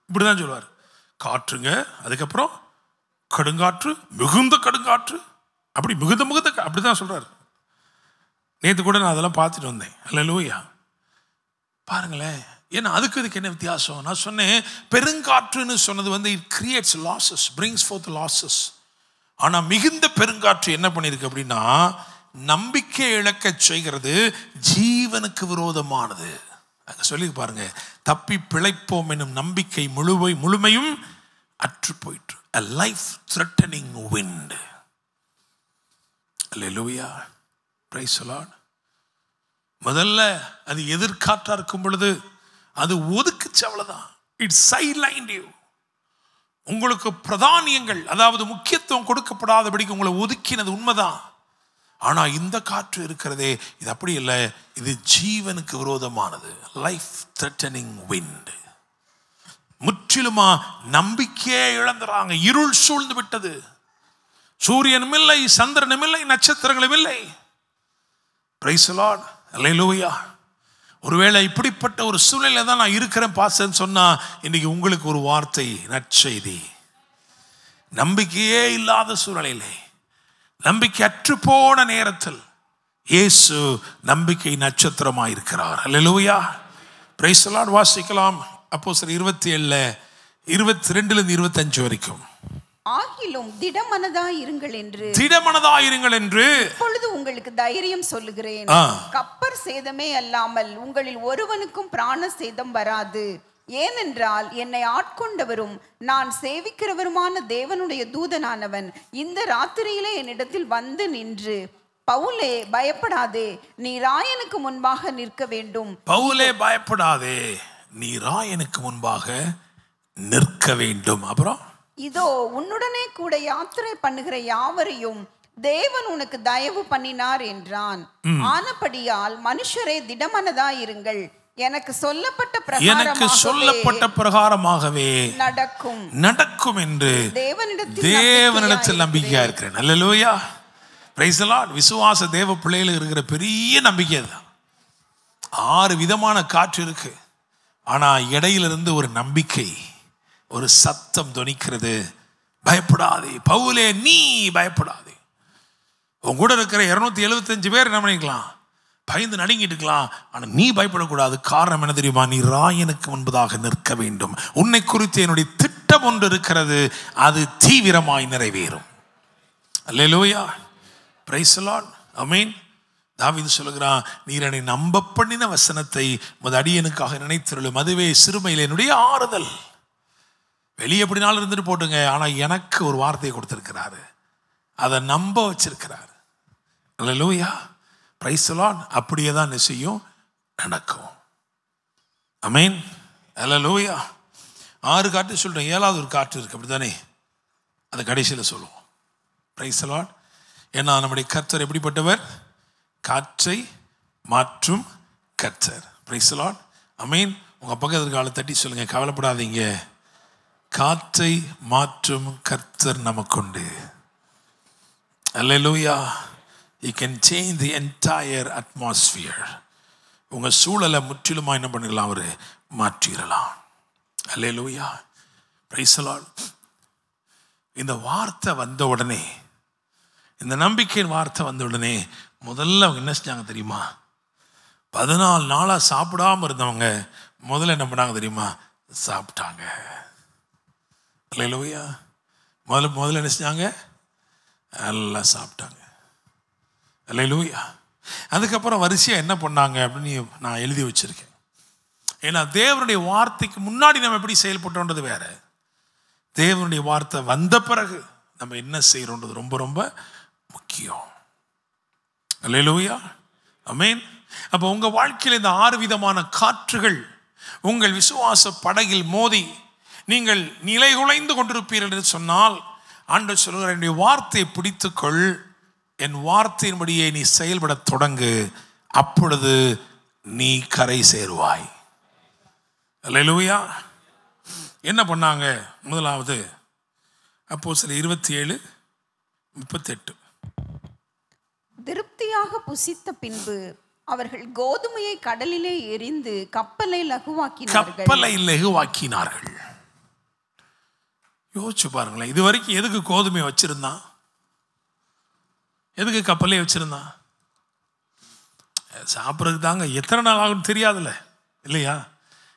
இப்படிதான் சொல்லுவாரு. காற்றுங்க, அதுக்கப்புறம் கடுங்காற்று, மிகுந்த கடுங்காற்று, அப்படி மிகுந்த அப்படிதான் சொல்றாரு. நேற்று கூட நான் அதெல்லாம் பார்த்துட்டு வந்தேன். அல்லேலூயா. பாருங்களேன், ஏன்னா அதுக்கு என்ன வித்தியாசம்? நான் சொன்னேன், பெருங்காற்றுன்னு சொன்னது வந்து it creates losses, brings fourth losses. ஆனா மிகுந்த பெருங்காற்று என்ன பண்ணிருக்கு அப்படின்னா, நம்பிக்கை இழக்க செய்கிறது, ஜீவனுக்கு விரோதமானது. அங்க சொல்லி பாருங்க, தப்பி பிழைப்போம் என்னும் நம்பிக்கை முழுமையும் அற்று போயிற்று. a life threatening wind. அல்லேலூயா. Praise the Lord. முதல்ல அது எதிர்காற்றா இருக்கும் பொழுது அது ஒதுக்குச்சு, அவ்வளவுதான். It sidelined you. உங்களுக்கு பிரதானியங்கள், அதாவது முக்கியத்துவம் கொடுக்கப்படாதபடிக்கு உங்களை ஒதுக்கினது உண்மைதான். ஆனா இந்த காற்று இருக்கிறதே, இது அப்படி இல்லை, இது ஜீவனுக்கு விரோதமானது. Life threatening wind. முற்றிலுமா நம்பிக்கையே இழந்துறாங்க. இருள் சூழ்ந்து விட்டது. சூரியனும் இல்லை, சந்திரனும் இல்லை, நட்சத்திரங்களும் இல்லை. Praise the Lord. அல்லேலூயா. ஒருவேளை இப்படிப்பட்ட ஒரு சூழ்நிலை தான் நான் இருக்கிறேன் பாஸ்டர்னு சொன்னா, இன்னைக்கு உங்களுக்கு ஒரு வார்த்தை, நற்செய்தி. நம்பிக்கையே இல்லாத சூழ்நிலையிலே, நம்பிக்கை அற்று போன நேரத்தில் இயேசு நம்பிக்கை நட்சத்திரமாக இருக்கிறார். அல்லேலூயா. Praise the Lord. வாசிக்கலாம் அப்போஸ்தலர் 27:22-25 வரைக்கும். ஆகிலும் திடமனதாயிருங்கள் என்று இப்பொழுது உங்களுக்கு தைரியம் சொல்லுகிறேன். கப்பர் சேதமே அல்லாமல் உங்களில் ஒருவனுக்கும் பிராண சேதம் வராது. ஏனென்றால் என்னை ஆட்கொண்டவரும் நான் சேவிக்கிறவருமான தேவனுடைய தூதனானவன் இந்த ராத்திரியிலே என்னிடத்தில் வந்து நின்று, பவுலே பயப்படாதே, நீ ராயனுக்கு முன்பாக நிற்க வேண்டும். பவுலே பயப்படாதே, நீ ராயனுக்கு முன்பாக நிற்க வேண்டும். அப்புறம் இதோ உன்னுடனே கூட யாத்திரை பண்ணுகிற யாவரையும் தேவன் உனக்கு தயவு பண்ணினார் என்றான். ஆனபடியால் மனுஷரே திடமனதாயிருங்கள், எனக்கு சொல்லப்பட்ட பிரகாரமாகவே நடக்கும் என்று தேவனிடத்தில் நம்பிக்கையா இருக்கிறேன். அல்லேலூயா. Praise the Lord. விசுவாச தேவ பிள்ளைகளுக்கு இருக்கிற பெரிய நம்பிக்கை தான். 6 விதமான காற்று இருக்கு. ஆனா இடையிலிருந்து ஒரு நம்பிக்கை, ஒரு சத்தம் தொனிக்கிறது, பயப்படாதே பவுலே, நீ பயப்படாதே. உன் கூட இருக்கிற 275 பேர் என்ன பண்ணிக்கலாம், பயந்து நடுங்கிட்டு இருக்கலாம். ஆனா நீ பயப்படக்கூடாது. காரணம் என்ன தெரியுமா? நீ ராயனுக்கு முன்பதாக நிற்க வேண்டும். உன்னை குறித்து என்னுடைய திட்டம் ஒன்று இருக்கிறது, அது தீவிரமாய் நிறைவேறும். அல்லேலூயா. Praise the Lord. ஆமென். தாவீது சொல்லுகிறான், நீர் என்னை நம்ப பண்ணின வசனத்தை உமது அடியனுக்காக நினைத்திருளும், அதுவே சிறுமையில் என்னுடைய ஆறுதல். வெளியே எப்படினாலும் இருந்துட்டு போட்டுங்க, ஆனா எனக்கு ஒரு வார்த்தையை கொடுத்திருக்கிறாரு, அதை நம்ப வச்சிருக்கிறார். அல்லேலூயா. Praise the Lord. அப்படியே தான் செய்யும், நடக்கும். ஆமென். அல்லேலூயா. 6 காற்று சொல்றேன், 7வது ஒரு காற்று இருக்கு, அப்படித்தானே? அதை கடைசியில் சொல்லுவோம். Praise the Lord. ஏன்னா நம்முடைய கர்த்தர் எப்படிப்பட்டவர்? காற்றை மாற்றும் கர்த்தர். Praise the Lord. ஆமென். உங்க பக்கத்து காலை தட்டி சொல்லுங்க, கவலைப்படாதீங்க, காற்றை மாற்றும் கர்த்தர் நமக்குண்டு. அல்லேலூயா. He can change the entire atmosphere. உங்க சூழலை முற்றிலுமா என்ன பண்ணிடலாம், அவரு மாற்றிடலாம். அல்லேலூயா. Praise the Lord. இந்த வார்த்தை வந்த உடனே, இந்த நம்பிக்கையின் வார்த்தை வந்த உடனே முதல்ல அவங்க என்ன செஞ்சாங்க தெரியுமா? 14 நாளாக சாப்பிடாம இருந்தவங்க முதல்ல என்ன பண்ணாங்க தெரியுமா? சாப்பிட்டாங்க. அல்லேலூயா. முதல்ல என்ன செஞ்சாங்க? நல்லா சாப்பிட்டாங்க. அல்லேலூயா. அதுக்கப்புறம் வரிசையாக என்ன பண்ணாங்க அப்படின்னு நான் எழுதி வச்சிருக்கேன். ஏன்னா தேவனுடைய வார்த்தைக்கு முன்னாடி நம்ம எப்படி செயல்பட்டோன்றது வேற, தேவனுடைய வார்த்தை வந்த பிறகு நம்ம என்ன செய்யறோன்றது ரொம்ப ரொம்ப முக்கியம். அல்லேலூயா. ஆமென். அப்போ உங்க வாழ்க்கையில் இந்த 6 விதமான காற்றுகள் உங்கள் விசுவாச படகில் மோதி நீங்கள் நிலைகுலைந்து கொண்டிருப்பீர்கள் என்று சொன்னால், ஆண்டவர் சொல்கிறார், என்னுடைய வார்த்தையை பிடித்துக்கொள், என் வார்த்தையின்படியே நீ செயல்பட தொடங்கு, அப்பொழுது நீ கரை சேருவாய். அல்லேலூயா. என்ன பண்ணாங்க? முதலாவது அப்போஸ்தலர் 27:38. திருப்தியாக புசித்த பின்பு அவர்கள் கோதுமையை கடலிலே எறிந்து கப்பலை லகுவாக்கினார்கள். யோசிச்சு பாருங்களேன். இது வரைக்கும் எதுக்கு கோதுமை வச்சிருந்தான்? எதுக்கு கப்பலே வச்சிருந்தான்? சாப்பிட்றதுக்கு தாங்க. எத்தனை நாள் ஆகும்னு தெரியாதுல்ல, இல்லையா?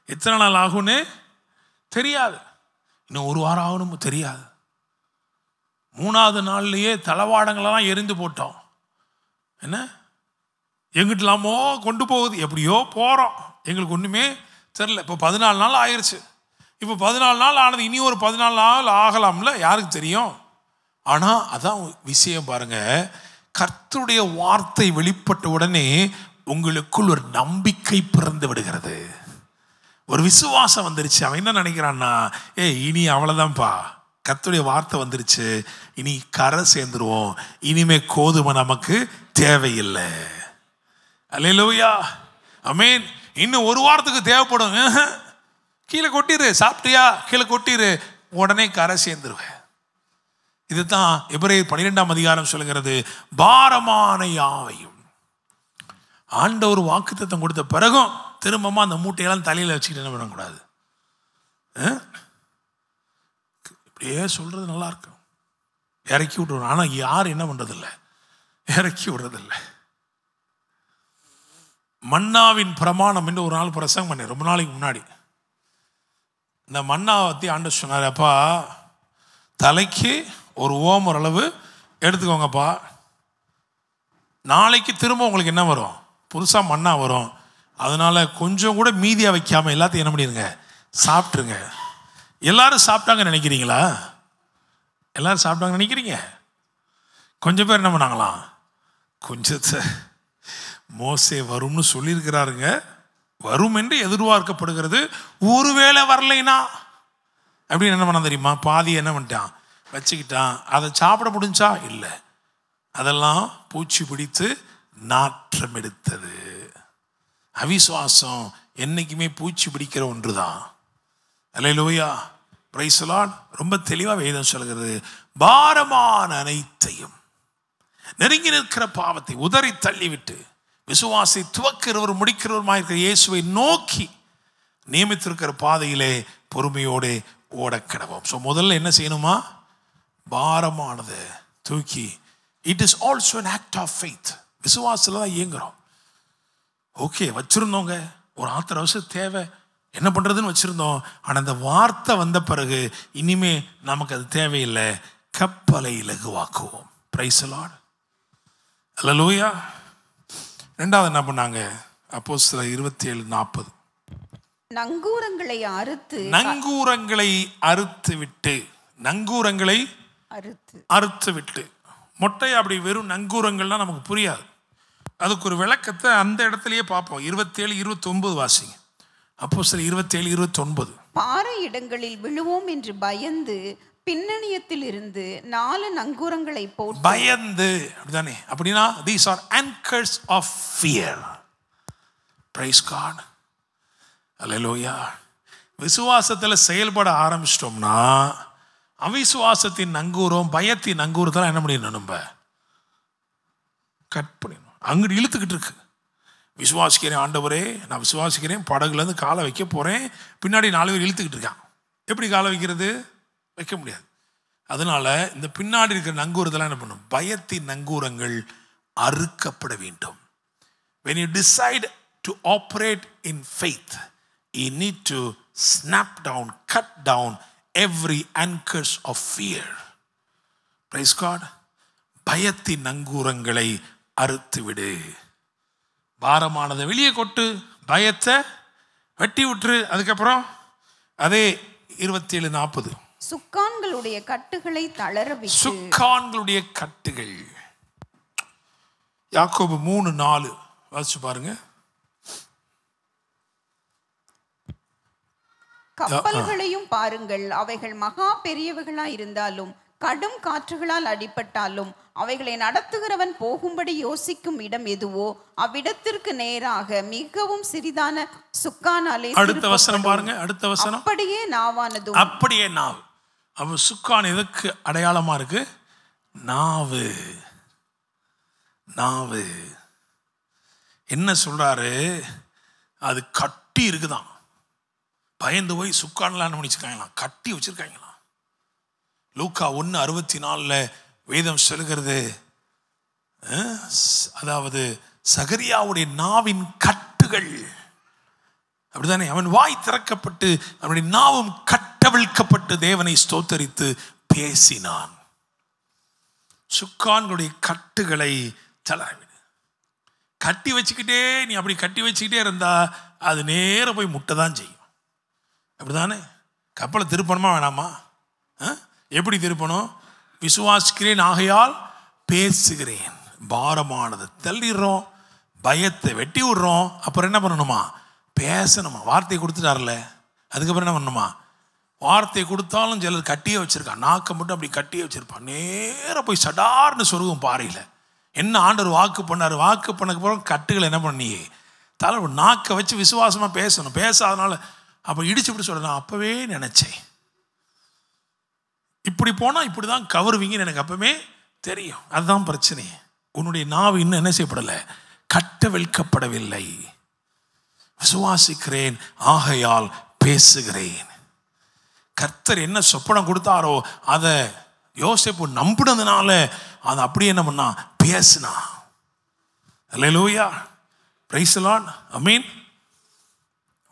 எத்தனை நாள் ஆகும்னு தெரியாது. இன்னும் 1 வாரம் ஆகணும் தெரியாது. 3வது நாள்லயே தளவாடங்களெல்லாம் எரிந்து போட்டோம். என்ன எங்கிட்டலாமோ கொண்டு போகுது, எப்படியோ போகிறோம், எங்களுக்கு ஒன்றுமே தெரில. இப்போ 14 நாள் ஆயிடுச்சு. இப்போ 14 நாள் ஆனது, இனி ஒரு 14 நாள் ஆகலாம்ல, யாருக்கு தெரியும்? ஆனால் அதான் விஷயம் பாருங்க, கர்த்தருடைய வார்த்தை வெளிப்பட்ட உடனே உங்களுக்குள் ஒரு நம்பிக்கை பிறந்து விடுகிறது, ஒரு விசுவாசம் வந்துருச்சு. அவன் என்ன நினைக்கிறான்னா, இனி அவ்வளோதான்ப்பா, கர்த்தருடைய வார்த்தை வந்துருச்சு, இனி கரை சேர்ந்துருவோம், இனிமே கோதுமை நமக்கு தேவையில்லை. அல்லேலூயா. ஆமென். இன்னும் 1 வாரத்துக்கு தேவைப்படும். கீழே கொட்டிரு, சாப்பிட்டியா, கீழே கொட்டிரு, உடனே கரை சேர்ந்துருவேன். இதுதான் எபிரேயர் 12ஆம் அதிகாரம் சொல்லுகிறது. பாரமான யாவையும், ஆண்டவர் வாக்குத்தத்தம் கொடுத்த பிறகும் திரும்பமா அந்த மூட்டையெல்லாம் தலையில் வச்சுக்கிட்டு என்ன பண்ணக்கூடாது. இப்படியே சொல்றது நல்லா இருக்கும், இறக்கி விட்டுருவோம். ஆனால் யார் என்ன பண்றதில்லை, இறக்கி விடுறதில்லை. மன்னாவின் பிரமாணம் என்று ஒரு நாள் பிரசங்கம் பண்ணேன், ரொம்ப நாளைக்கு முன்னாடி. இந்த மன்னாவை பற்றி ஆண்டவர் சொன்னார், அப்பா தலைக்கு ஒரு ஓமர் அளவு எடுத்துக்கோங்கப்பா, நாளைக்கு திரும்ப உங்களுக்கு என்ன வரும், புதுசாக மன்னா வரும், அதனால கொஞ்சம் கூட மீதியாக வைக்காமல் எல்லாத்தையும் என்ன பண்ணிடுங்க, சாப்பிட்ருங்க. எல்லாரும் சாப்பிட்டாங்கன்னு நினைக்கிறீங்களா? எல்லாரும் சாப்பிட்டாங்கன்னு நினைக்கிறீங்க? கொஞ்சம் பேர் என்ன பண்ணாங்களாம், கொஞ்சத்தை மோசே வரும்னு சொல்லியிருக்கிறாருங்க, வரும் என்று எதிர்பார்க்கப்படுகிறது, ஒருவேளை வரலைனா அப்படின்னு என்ன பண்ண தெரியுமா, பாதி என்ன பண்ணிட்டான், வச்சுக்கிட்டான். அதை சாப்பிட முடிஞ்சா இல்லை, அதெல்லாம் பூச்சி பிடித்து நாற்றம் எடுத்தது. அவிசுவாசம் என்னைக்குமே பூச்சி பிடிக்கிற ஒன்று தான். அல்லேலூயா. Praise the Lord. ரொம்ப தெளிவாக வேதம் சொல்கிறது, பாரமான அனைத்தையும் நெருங்கி நிற்கிற பாவத்தை உதறி தள்ளிவிட்டு விசுவாசை துவக்கிறவர் முடிக்கிறவருமாய் இருக்கிற இயேசுவை நோக்கி நியமித்திருக்கிற பாதையிலே பொறுமையோடு ஓடக்கிடவோம். ஸோ முதல்ல என்ன செய்யணுமா, பாரமானது தூக்கி, it is also an act of faith. விசுவாசத்தில் தான் இயங்குறோம். ஓகே, வச்சிருந்தோங்க, ஒரு ஆத்திர அவசரம் தேவை, என்ன பண்ணுறதுன்னு வச்சுருந்தோம். ஆனால் அந்த வார்த்தை வந்த பிறகு இனிமே நமக்கு அது தேவையில்லை, கப்பலை இலகுவாக்குவோம். Price the Lord. அல்லேலூயா. 2வது என்ன பண்ணாங்க? அப்போஸ்தலர் 27:40. நங்கூரங்களை அறுத்து விட்டு, மொட்டை அப்படி வெறும் நங்கூரங்கள்லாம் நமக்கு புரியாது, அதுக்கு ஒரு விளக்கத்தை அந்த இடத்துலயே பார்ப்போம். 27:29 வாசிங்க. அப்போஸ்தலர் 27:29. பாறை இடங்களில் விழுவோம் என்று பயந்து பின்னணியத்தில் இருந்து 4 நங்கூரங்களை போட்டு, பயந்து அப்படிதானே, அப்படின்னா these are anchors of fear. Praise God. Hallelujah. விசுவாசத்தில் செயல்பட ஆரம்பிச்சிட்டோம்னா அவிசுவாசத்தின் நங்கூரம், பயத்தின் நங்கூரத்தெல்லாம் என்ன பண்ணிடணும், நம்ம கட் பண்ணிடணும். அங்கிட்டு இழுத்துக்கிட்டு இருக்கு. விசுவாசிக்கிறேன் ஆண்டவரே, நான் விசுவாசிக்கிறேன், படகுலேருந்து காலை வைக்க போகிறேன், பின்னாடி 4 பேர் இழுத்துக்கிட்டு இருக்கான். எப்படி காலை வைக்கிறது? வைக்க முடியாது. அதனால இந்த பின்னாடி இருக்கிற நங்கூரத்தெல்லாம் என்ன பண்ணும்? பயத்தின் நங்கூரங்கள் அறுக்கப்பட வேண்டும். When you decide to operate in faith, you need to snap down, cut down every anchors of fear. Praise God. பயத்தின் நங்கூரங்களை அறுத்து விடு. பாரமானதை வெளியே கொட்டு, பயத்தை வெட்டி விட்டுரு. அதுக்கப்புறம் அதே 27:40 சுக்கான்களுடைய கட்டுகளை தளரவிட்டு. சுக்கான்களுடைய கட்டுகள். யாக்கோபு 3:4 வாசிச்சு பாருங்க. கப்பல்களையும் பாருங்கள், அவைகள் மகா பெரியவைகளா இருந்தாலும் கடும் காற்றுகளால் அடிபட்டாலும் அவைகளை நடத்துகிறவன் போகும்படி யோசிக்கும் இடம் எதுவோ அவ்விடத்திற்கு நேராக மிகவும் சிறிதான சுக்கானாலே. அடுத்த வசனம் பாருங்க. அடுத்த வசனம், அப்படியே நாவானதும். அப்படியே நாவு. அவ சுக்கான் எதுக்கு அடையாளமா இருக்கு? நாவு. நாவு என்ன சொல்றாரு? அது கட்டி இருக்குதான். பயந்து போய் சுக்கான்லாம் பண்ணிச்சிருக்காங்களாம், கட்டி வச்சிருக்காங்களாம். லூக்கா 1:64 வேதம் சொல்லுகிறது, அதாவது சகரியாவுடைய நாவின் கட்டுகள், அப்படித்தானே? அவன் வாய் திறக்கப்பட்டு அவனுடைய நாவும் கட்டவிழ்க்கப்பட்டு தேவனை ஸ்தோத்தரித்து பேசினான். சுக்கான்களுடைய கட்டுகளை தளரவிடு. கட்டி வச்சுக்கிட்டே, நீ அப்படி கட்டி வச்சுக்கிட்டே இருந்தா அது நேர போய் முட்டை தான் செய்யும். அப்படிதானே? கப்பலை திருப்பணுமா வேணாமா? எப்படி திருப்பணும்? விசுவாசிக்கிறேன் ஆகையால் பேசுகிறேன். பாரமானது தள்ளிடுறோம், பயத்தை வெட்டி விடுறோம். அப்புறம் என்ன பண்ணணுமா? பேசணுமா? வார்த்தையை கொடுத்துட்டார்ல, அதுக்கப்புறம் என்ன பண்ணணுமா? வார்த்தையை கொடுத்தாலும் சிலர் கட்டியே வச்சிருக்கான், நாக்கை மட்டும் அப்படி கட்டியே வச்சிருப்பான். நேராக போய் சடார்னு சொருகும் பாறையில். என்ன ஆண்டவர் வாக்கு பண்ணார்? வாக்கு பண்ணக்கப்புறம் கட்டுகளை என்ன பண்ணி தலை நாக்கை வச்சு விசுவாசமாக பேசணும். பேசாதனால அப்போ இடிச்சு இப்படி சொல்ல, நான் அப்போவே நினச்சேன், இப்படி போனால் இப்படி தான் கவருவீங்கன்னு எனக்கு அப்பவே தெரியும். அதுதான் பிரச்சனை. உன்னுடைய நாவு இன்னும் என்ன செய்யப்படலை? கட்டவிழ்க்கப்படவில்லை. விசுவாசிக்கிறேன் ஆகையால் பேசுகிறேன். கர்த்தர் என்ன சொப்பனம் கொடுத்தாரோ அதை யோசேப்பு நம்பினதுனால அதை அப்படியே என்ன பண்ணா? பேசினா. அல்லேலூயா, பிரைஸ் தி லார்ட், ஆமென்.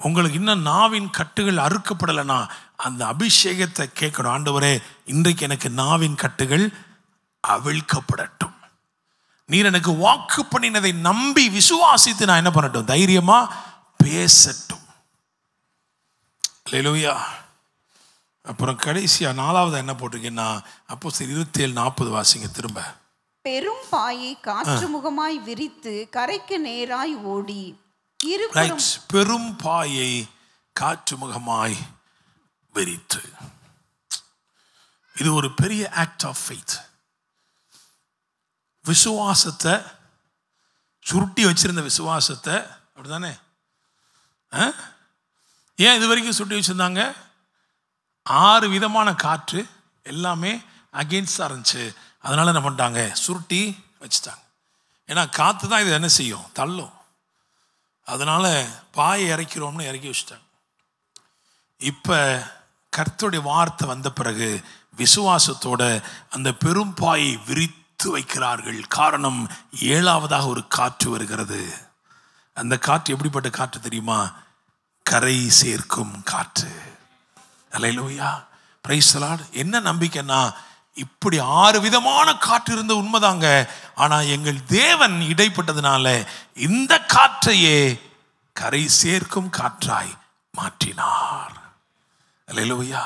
உங்களுக்கு இன்னும் நாவின் கட்டுகள் அறுக்கப்படலைன்னா அந்த அபிஷேகத்தை கேட்கணும். ஆண்டவரே, இன்றைக்கு எனக்கு நாவின் கட்டுகள் அவிழ்க்கப்படட்டும். நீர் எனக்கு வாக்கு பண்ணினதை நம்பி விசுவாசித்து நான் என்ன பண்ணட்டும்? தைரியமா பேசட்டும். அல்லேலூயா. அப்புறம் கடைசியா 4வது என்ன போட்டிருக்கேன்னா, அப்போஸ்தலர் 27:40 வாசிங்க திரும்ப. பெரும் பாயை காற்று முகமாய் விரித்து கரைக்கு நேராய் ஓடி. பெரும் பாயை காற்று முகமாய் விரித்து. இது ஒரு பெரிய ஆக்ட் ஆஃப் ஃபெய்த். விசுவாசத்தை சுருட்டி வச்சிருந்த விசுவாசத்தை, அப்படிதானே? ஏன் இது வரைக்கும் சுருட்டி வச்சிருந்தாங்க? 6 விதமான காற்று எல்லாமே அகெயின்ஸ்டாக இருந்துச்சு. அதனால என்ன பண்ணிட்டாங்க? சுருட்டி வச்சுட்டாங்க. ஏன்னா காற்று தான் இது என்ன செய்யும்? தள்ளும். அதனால பாயை இறக்கிறோம்னு இறக்கி வச்சுட்டாங்க. இப்போ கர்த்தருடைய வார்த்தை வந்த பிறகு விசுவாசத்தோட அந்த பெரும் பாயை விரித்து வைக்கிறார்கள். காரணம், 7வதாக ஒரு காற்று வருகிறது. அந்த காற்று எப்படிப்பட்ட காற்று தெரியுமா? கரை சேர்க்கும் காற்று. அல்லேலூயா, பிரைஸ் தி லார்ட். என்ன நம்பிக்கைன்னா, இப்படி 6 விதமான காற்று இருந்த உண்மைதாங்க. ஆனா எங்கள் தேவன் இடைப்பட்டதுனால இந்த காற்றையே கரை சேர்க்கும் காற்றாய் மாற்றினார். அல்லேலூயா.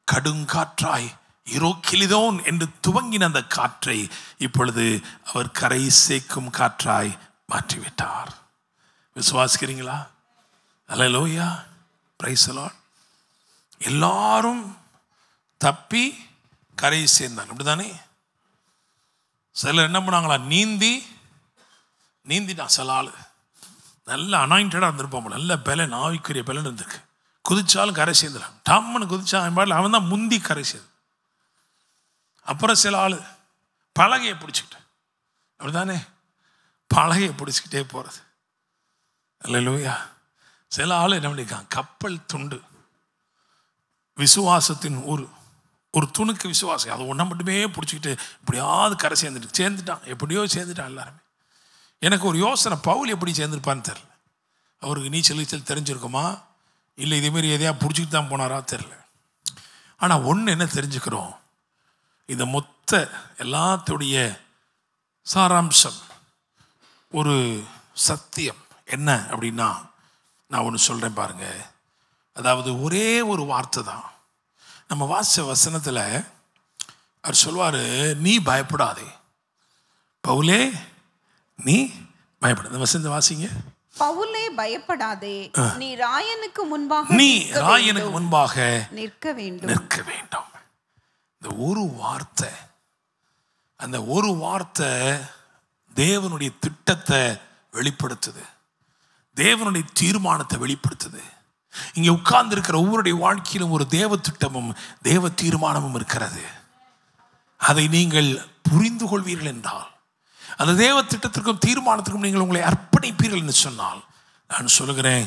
கடுங்காற்றாய் இரோக்கிலிதோன் என்று துவங்கின அந்த காற்றை இப்பொழுது அவர் கரை சேர்க்கும் காற்றாய் மாற்றிவிட்டார். விசுவாசிக்கிறீங்களா? அல்லேலூயா, பிரைஸ் தி லார்ட். எல்லாரும் தப்பி கரையை சேர்ந்தாங்க, அப்படிதானே? சிலர் என்ன பண்ணாங்களா? நீந்திட்டான். சில ஆள் நல்ல அனாயிண்டடாக இருந்திருப்பாங்க, நல்ல பலன், ஆவிக்குரிய பலன் இருந்திருக்கு. குதிச்சாலும் கரை சேர்ந்துடும். டம்முன்னு குதிச்சா அவன் தான் முந்தி கரை சேர்ந்து. அப்புறம் சில ஆள் பலகையை பிடிச்சிக்கிட்டு, அப்படிதானே, பலகையை பிடிச்சிக்கிட்டே போகிறது. அல்லேலூயா. சில ஆள் என்ன பண்ணியிருக்கான், கப்பல் துண்டு, விசுவாசத்தின் ஒரு துணுக்கு விசுவாசம், அது ஒன்றை மட்டுமே பிடிச்சிக்கிட்டு எப்படியாவது கரை சேர்ந்துட்டான். எப்படியோ சேர்ந்துட்டான் எல்லாருமே. எனக்கு ஒரு யோசனை, பவுல் எப்படி சேர்ந்துருப்பான்னு தெரில. அவருக்கு நீச்சல் தெரிஞ்சிருக்குமா, இல்லை இதேமாரி எதையா பிடிச்சிக்கிட்டு தான் போனாரா தெரில. ஆனால் ஒன்று என்ன தெரிஞ்சுக்கிறோம், இந்த மொத்த எல்லாத்துடைய சாராம்சம், ஒரு சத்தியம் என்ன அப்படின்னா, நான் ஒன்று சொல்கிறேன் பாருங்க. அதாவது ஒரே ஒரு வார்த்தை தான். நம்ம வாசிச்ச வசனத்தில் அவர் சொல்வார், நீ பயப்படாதே பவுலே, நீ பயப்படாத. இந்த வசனத்தை வாசிங்க. பவுலே பயப்படாதே, நீ ராயனுக்கு முன்பாக நிற்க வேண்டும். இந்த ஒரு வார்த்தை, அந்த ஒரு வார்த்தை தேவனுடைய திட்டத்தை வெளிப்படுத்துது, தேவனுடைய தீர்மானத்தை வெளிப்படுத்துது. இங்கே உட்கார்ந்து இருக்கிற ஒவ்வொருடைய வாழ்க்கையிலும் ஒரு தேவ திட்டமும் தேவ தீர்மானமும் இருக்கிறது. அதை நீங்கள் புரிந்து கொள்வீர்கள் என்றால், அந்த தேவ திட்டத்திற்கும் தீர்மானத்திற்கும் நீங்கள் உங்களை அர்ப்பணிப்பீர்கள் என்று சொன்னால், நான் சொல்லுகிறேன்,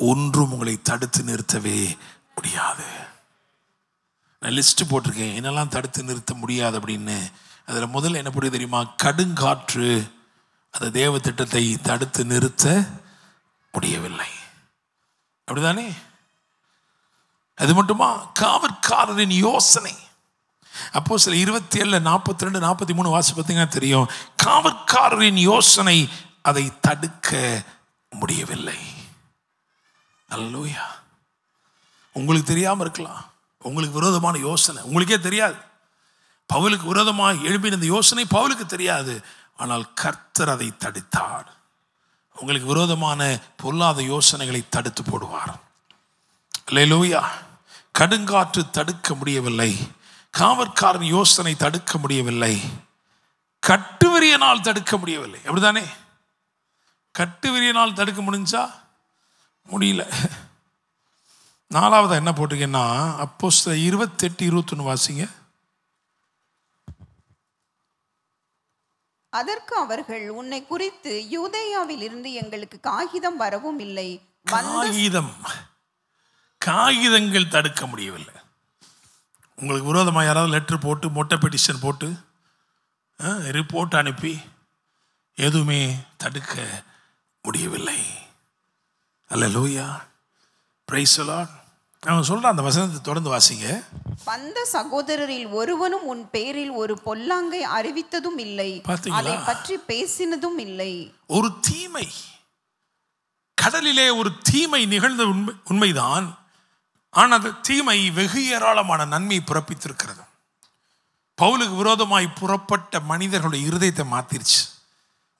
ஒன்றும் உங்களை தடுத்து நிறுத்தவே முடியாது. நான் லிஸ்ட் போட்டிருக்கேன் என்னெல்லாம் தடுத்து நிறுத்த முடியாது அப்படின்னு. அதில் முதல்ல என்ன புரியுது தெரியுமா, கடுங்காற்று அந்த தேவ திட்டத்தை தடுத்து நிறுத்த முடியவில்லை. அப்படிதானே? அது மட்டுமா, காவற்காரரின் யோசனை. அப்போ சில 27, 42, 43 வாசி பார்த்தீங்கன்னா தெரியும். காவற்காரரின் யோசனை அதை தடுக்க முடியவில்லை. அல்லேலூயா. உங்களுக்கு தெரியாமல் இருக்கலாம், உங்களுக்கு விரோதமான யோசனை உங்களுக்கே தெரியாது. பவுலுக்கு விரோதமாக எழுப்பின இந்த யோசனை பவுலுக்கு தெரியாது, ஆனால் கர்த்தர் அதை தடுத்தார். உங்களுக்கு விரோதமான பொல்லாத யோசனைகளை தடுத்து போடுவார். அல்லேலூயா. கடுங்காற்று தடுக்க முடியவில்லை, காவற்காரன் யோசனை தடுக்க முடியவில்லை, கட்டுவிரியனால் தடுக்க முடியவில்லை. அப்படிதானே? கட்டுவிரியனால் தடுக்க முடிஞ்சா முடியல. நாலாவது என்ன போட்டிருக்கேன்னா, அப்போஸ்தலர் 28, 21 வாசிங்க. அதற்கு அவர்கள், உன்னை குறித்து யூதேயாவில் இருந்து எங்களுக்கு காகிதம் வரவும் இல்லை. காகிதங்கள் தடுக்க முடியவில்லை. உங்களுக்கு விரோதமாக யாராவது லெட்டர் போட்டு, மொட்டை பெட்டிஷன் போட்டு, ரிப்போர்ட் அனுப்பி எதுவுமே தடுக்க முடியவில்லை. அல்லேலூயா. Praise the Lord. அவன் சொல்றான், அந்த வசனத்தை தொடர்ந்து வாசிங்க. வந்த சகோதரரில் ஒருவனும் உன் பேரில் ஒரு பொல்லாங்கை அறிவித்ததும் இல்லை, அதை பற்றி பேசினதும் இல்லை. ஒரு தீமை, கடலிலே ஒரு தீமை நிகழ்ந்த உண்மைதான். ஆனால் அந்த தீமை வெகு ஏராளமான நன்மையை பிறப்பித்திருக்கிறது. பவுலுக்கு விரோதமாய் புறப்பட்ட மனிதர்களுடைய இருதயத்தை மாத்திருச்சு.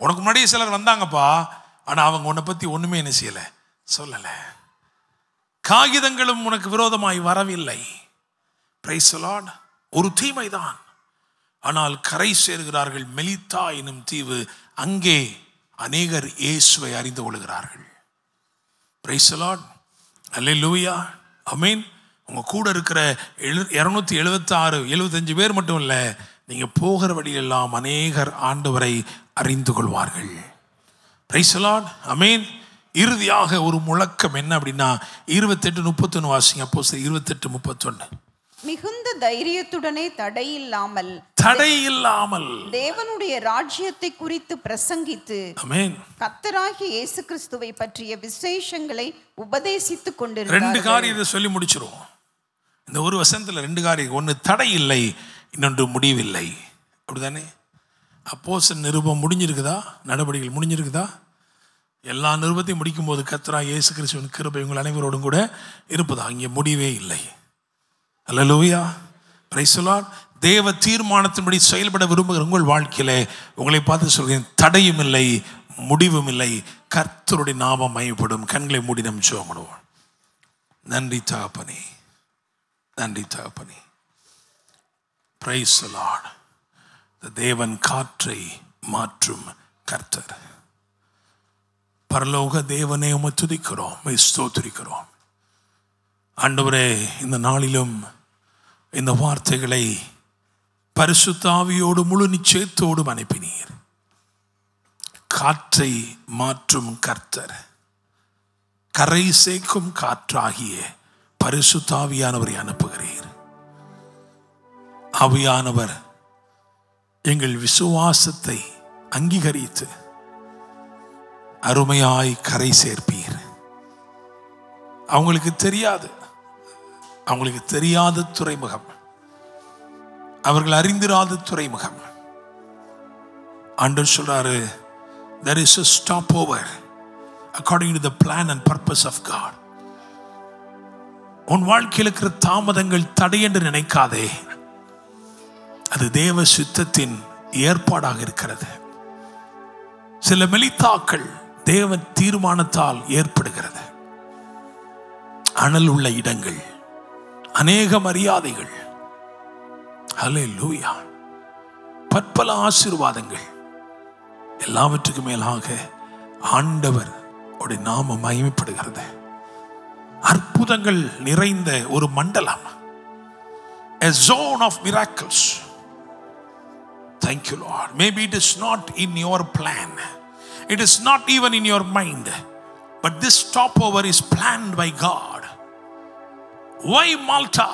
உனக்கு முன்னாடியே சிலர் வந்தாங்கப்பா, ஆனால் அவங்க உன்னை பற்றி ஒன்றுமே என்ன செய்யலை, சொல்லலை. காகிதங்களும் உனக்கு விரோதமாய் வரவில்லை. Price the Lord. ஒரு தீமைதான், ஆனால் கரை சேர்கிறார்கள். மெலித்தா எனும் தீவு, அங்கே அநேகர் இயேசுவை அறிந்து கொள்கிறார்கள். Praise the Lord. அல்லேலூயா. ஆமென். உங்க கூட இருக்கிற 276, 75 பேர் மட்டும் இல்லை, நீங்க போகிற வழியெல்லாம் அநேகர் ஆண்டவரை அறிந்து கொள்வார்கள். Praise the Lord. ஆமென். இறுதியாக ஒரு முழக்கம் என்ன அப்படின்னா, 28, 31 வாசிங்க. அப்போஸ்தலர் 28, 31. மிகுந்த தைரியத்துடனே தடையில்லாமல் தேவனுடைய ராஜ்யத்தை குறித்து பிரசங்கித்து, ஆமென், கர்த்தராகிய இயேசு கிறிஸ்துவை பற்றிய விசேஷங்களை உபதேசித்துக் கொண்டிருந்தார்கள். 2 காரியத்தை சொல்லி முடிச்சிருவோம். இந்த ஒரு வசனத்துல 2 காரியம். ஒன்று தடை இல்லை, இன்னொன்று முடிவில்லை. அப்படிதானே? அப்போஸ்தலர் நிருபம் முடிஞ்சிருக்குதா? நடவடிக்கைகள் முடிஞ்சிருக்குதா? எல்லா நிருபத்தையும் முடிக்கும் போது கர்த்தராகிய இயேசு கிறிஸ்துவின் கிருபை உங்கள் அனைவரோடும் கூட இருப்பதா? இங்கே முடிவே இல்லை. அல்லேலூயா. Praise the Lord. தேவ தீர்மானத்தின்படி செயல்பட விரும்புகிற உங்கள் வாழ்க்கையிலே உங்களை பார்த்து சொல்கிறேன், தடையும் இல்லை, முடிவும் இல்லை. கர்த்தருடைய நாமம் மகிமைப்படும். கண்களை மூடி நாம் ஜெபம் பண்ணுவோம். நன்றி தகப்பனே, நன்றி தகப்பனே. Price the Lord. தேவன் காற்றை மாற்றும் கர்த்தர். பரலோக தேவனே, உம்மை துதிக்கிறோம், ஸ்தோத்திரிக்கிறோம். ஆண்டவரே, இந்த நாளிலும் இந்த வார்த்தைகளை பரிசுத்த ஆவியோடு முழு நிச்சயத்தோடும் அனுப்பினீர். காற்றை மாற்றும் கர்த்தர், கரை சேர்க்கும் காற்றாகிய பரிசுத்த ஆவியானவரை அனுப்புகிறீர். ஆவியானவர் எங்கள் விசுவாசத்தை அங்கீகரித்து அருமையாய் கரை சேர்ப்பீர். அவங்களுக்கு தெரியாத துறைமுகம், அவர்கள் அறிந்திராத துறைமுகம். ஆண்டவர் சொல்றாரு, there is a stopover according to the plan and purpose of God. உன் வாழ்க்கையில் இருக்கிற தாமதங்கள் தடை என்று நினைக்காதே, அது தேவ சித்தத்தின் ஏற்பாடாக இருக்கிறது. சில மெலித்தாக்கள் தேவ தீர்மானத்தால் ஏற்படுகிறது. அனல் உள்ள இடங்கள், அநேக மரியாதைகள், ஹல்லேலூயா, பற்பல ஆசீர்வாதங்கள், எல்லாவற்றுக்கும் மேலாக ஆண்டவர் உடைய நாமம் மகிமைப்படுகிறது. அற்புதங்கள் நிறைந்த ஒரு மண்டலம், a zone of miracles. Thank you, Lord. Maybe it is not in your plan, it is not even in your mind, but this stopover is planned by God. Why Malta?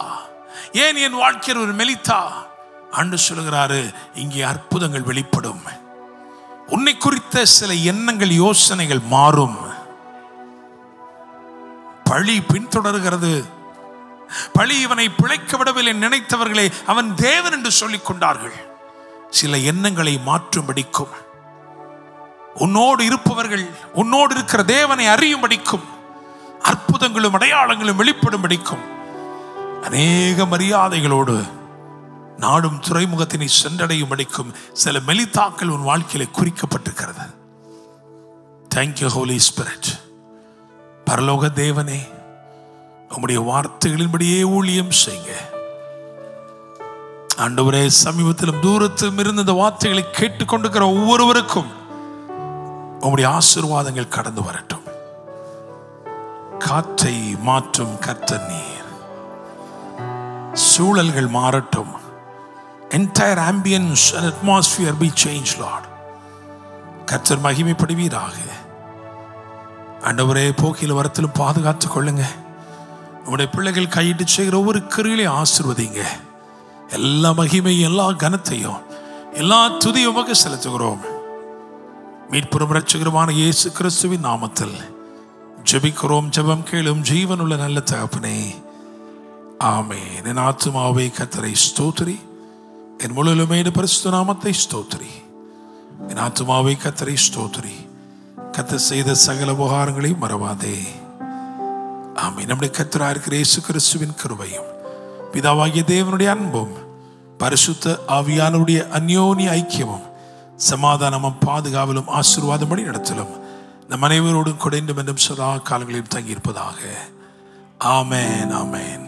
ஏன் என் வாழ்க்கையில் ஒரு மெலித்தா? ஆண்டு சொல்கிறாரு, இங்கே அற்புதங்கள் வெளிப்படும். உன்னை குறித்த சில எண்ணங்கள், யோசனைகள் மாறும். பழி பின்தொடர்கிறது. பழி இவனை பிழைக்க விடவில்லை நினைத்தவர்களே அவன் தேவன் என்று சொல்லிக் கொண்டார்கள். சில எண்ணங்களை மாற்றும்படிக்கும், உன்னோடு இருப்பவர்கள் உன்னோடு இருக்கிற தேவனை அறியும்படிக்கும், அற்புதங்களும் அடையாளங்களும் வெளிப்படும்படிக்கும், அநேக மரியாதைகளோடு நாடும் துறைமுகத்தினை சென்றடையும்படிக்கும் சில மெலித்தாக்கள் உன் வாழ்க்கையில குறிக்கப்பட்டிருக்கிறது. Thank you Holi spirit. பரலோக தேவனே, உம்முடைய வார்த்தைகளின்படியே ஊழியம் செய்யுங்க. ஆண்டவரே, சமீபத்திலும் தூரத்திலும் இருந்து இந்த வார்த்தைகளை கேட்டுக்கொண்டிருக்கிற ஒவ்வொருவருக்கும் உம்முடைய ஆசீர்வாதங்கள் கடந்து வரட்டும். காற்றை மாற்றும் கர்த்தர் நீர். சூழல்கள் மாறட்டும். Entire ambience and atmosphere be changed, Lord. கர்த்தர் மகிமைப்படுவீராக. ஆண்டவரே, போக்கில் வரத்திலும் பாதுகாத்துக் கொள்ளுங்க. உங்களுடைய பிள்ளைகள் கையிட்டு செய்கிற ஒவ்வொரு கிரியையும் ஆசீர்வதிங்க. எல்லா மகிமையும் எல்லா கனத்தையும் எல்லா துதியும் உமக்கு செலுத்துகிறோம். மீட்பும் இரட்சகருமான இயேசு கிறிஸ்துவின் நாமத்தில் ஜெபிக்கிறோம். ஜெபம் கேளும் ஜீவனுள்ள நல்ல தகப்பனே, ஆமென். என் ஆத்துமாவே கர்த்தரை ஸ்தோத்திரி, என் முழுவதுமே பரிசுத்த நாமத்தை ஸ்தோத்திரி. என் ஆத்துமாவே கர்த்தரை ஸ்தோத்திரி, கர்த்தர் செய்த சகல உபகாரங்களையும் மறவாதே. ஆமென். நம்முடைய கர்த்தராக இருக்கிற இயேசு கிறிஸ்துவின் கிருபையும் பிதாவாகிய தேவனுடைய அன்பும் பரிசுத்த ஆவியானவருடைய அந்யோன்ய ஐக்கியமும் சமாதானமும் பாதுகாவலும் ஆசீர்வாதப்படி நடத்தலும் நம் அனைவரோடும் கொடைந்தும் என்றும் சதா காலங்களிலும் தங்கியிருப்பதாக. ஆமென், ஆமென்.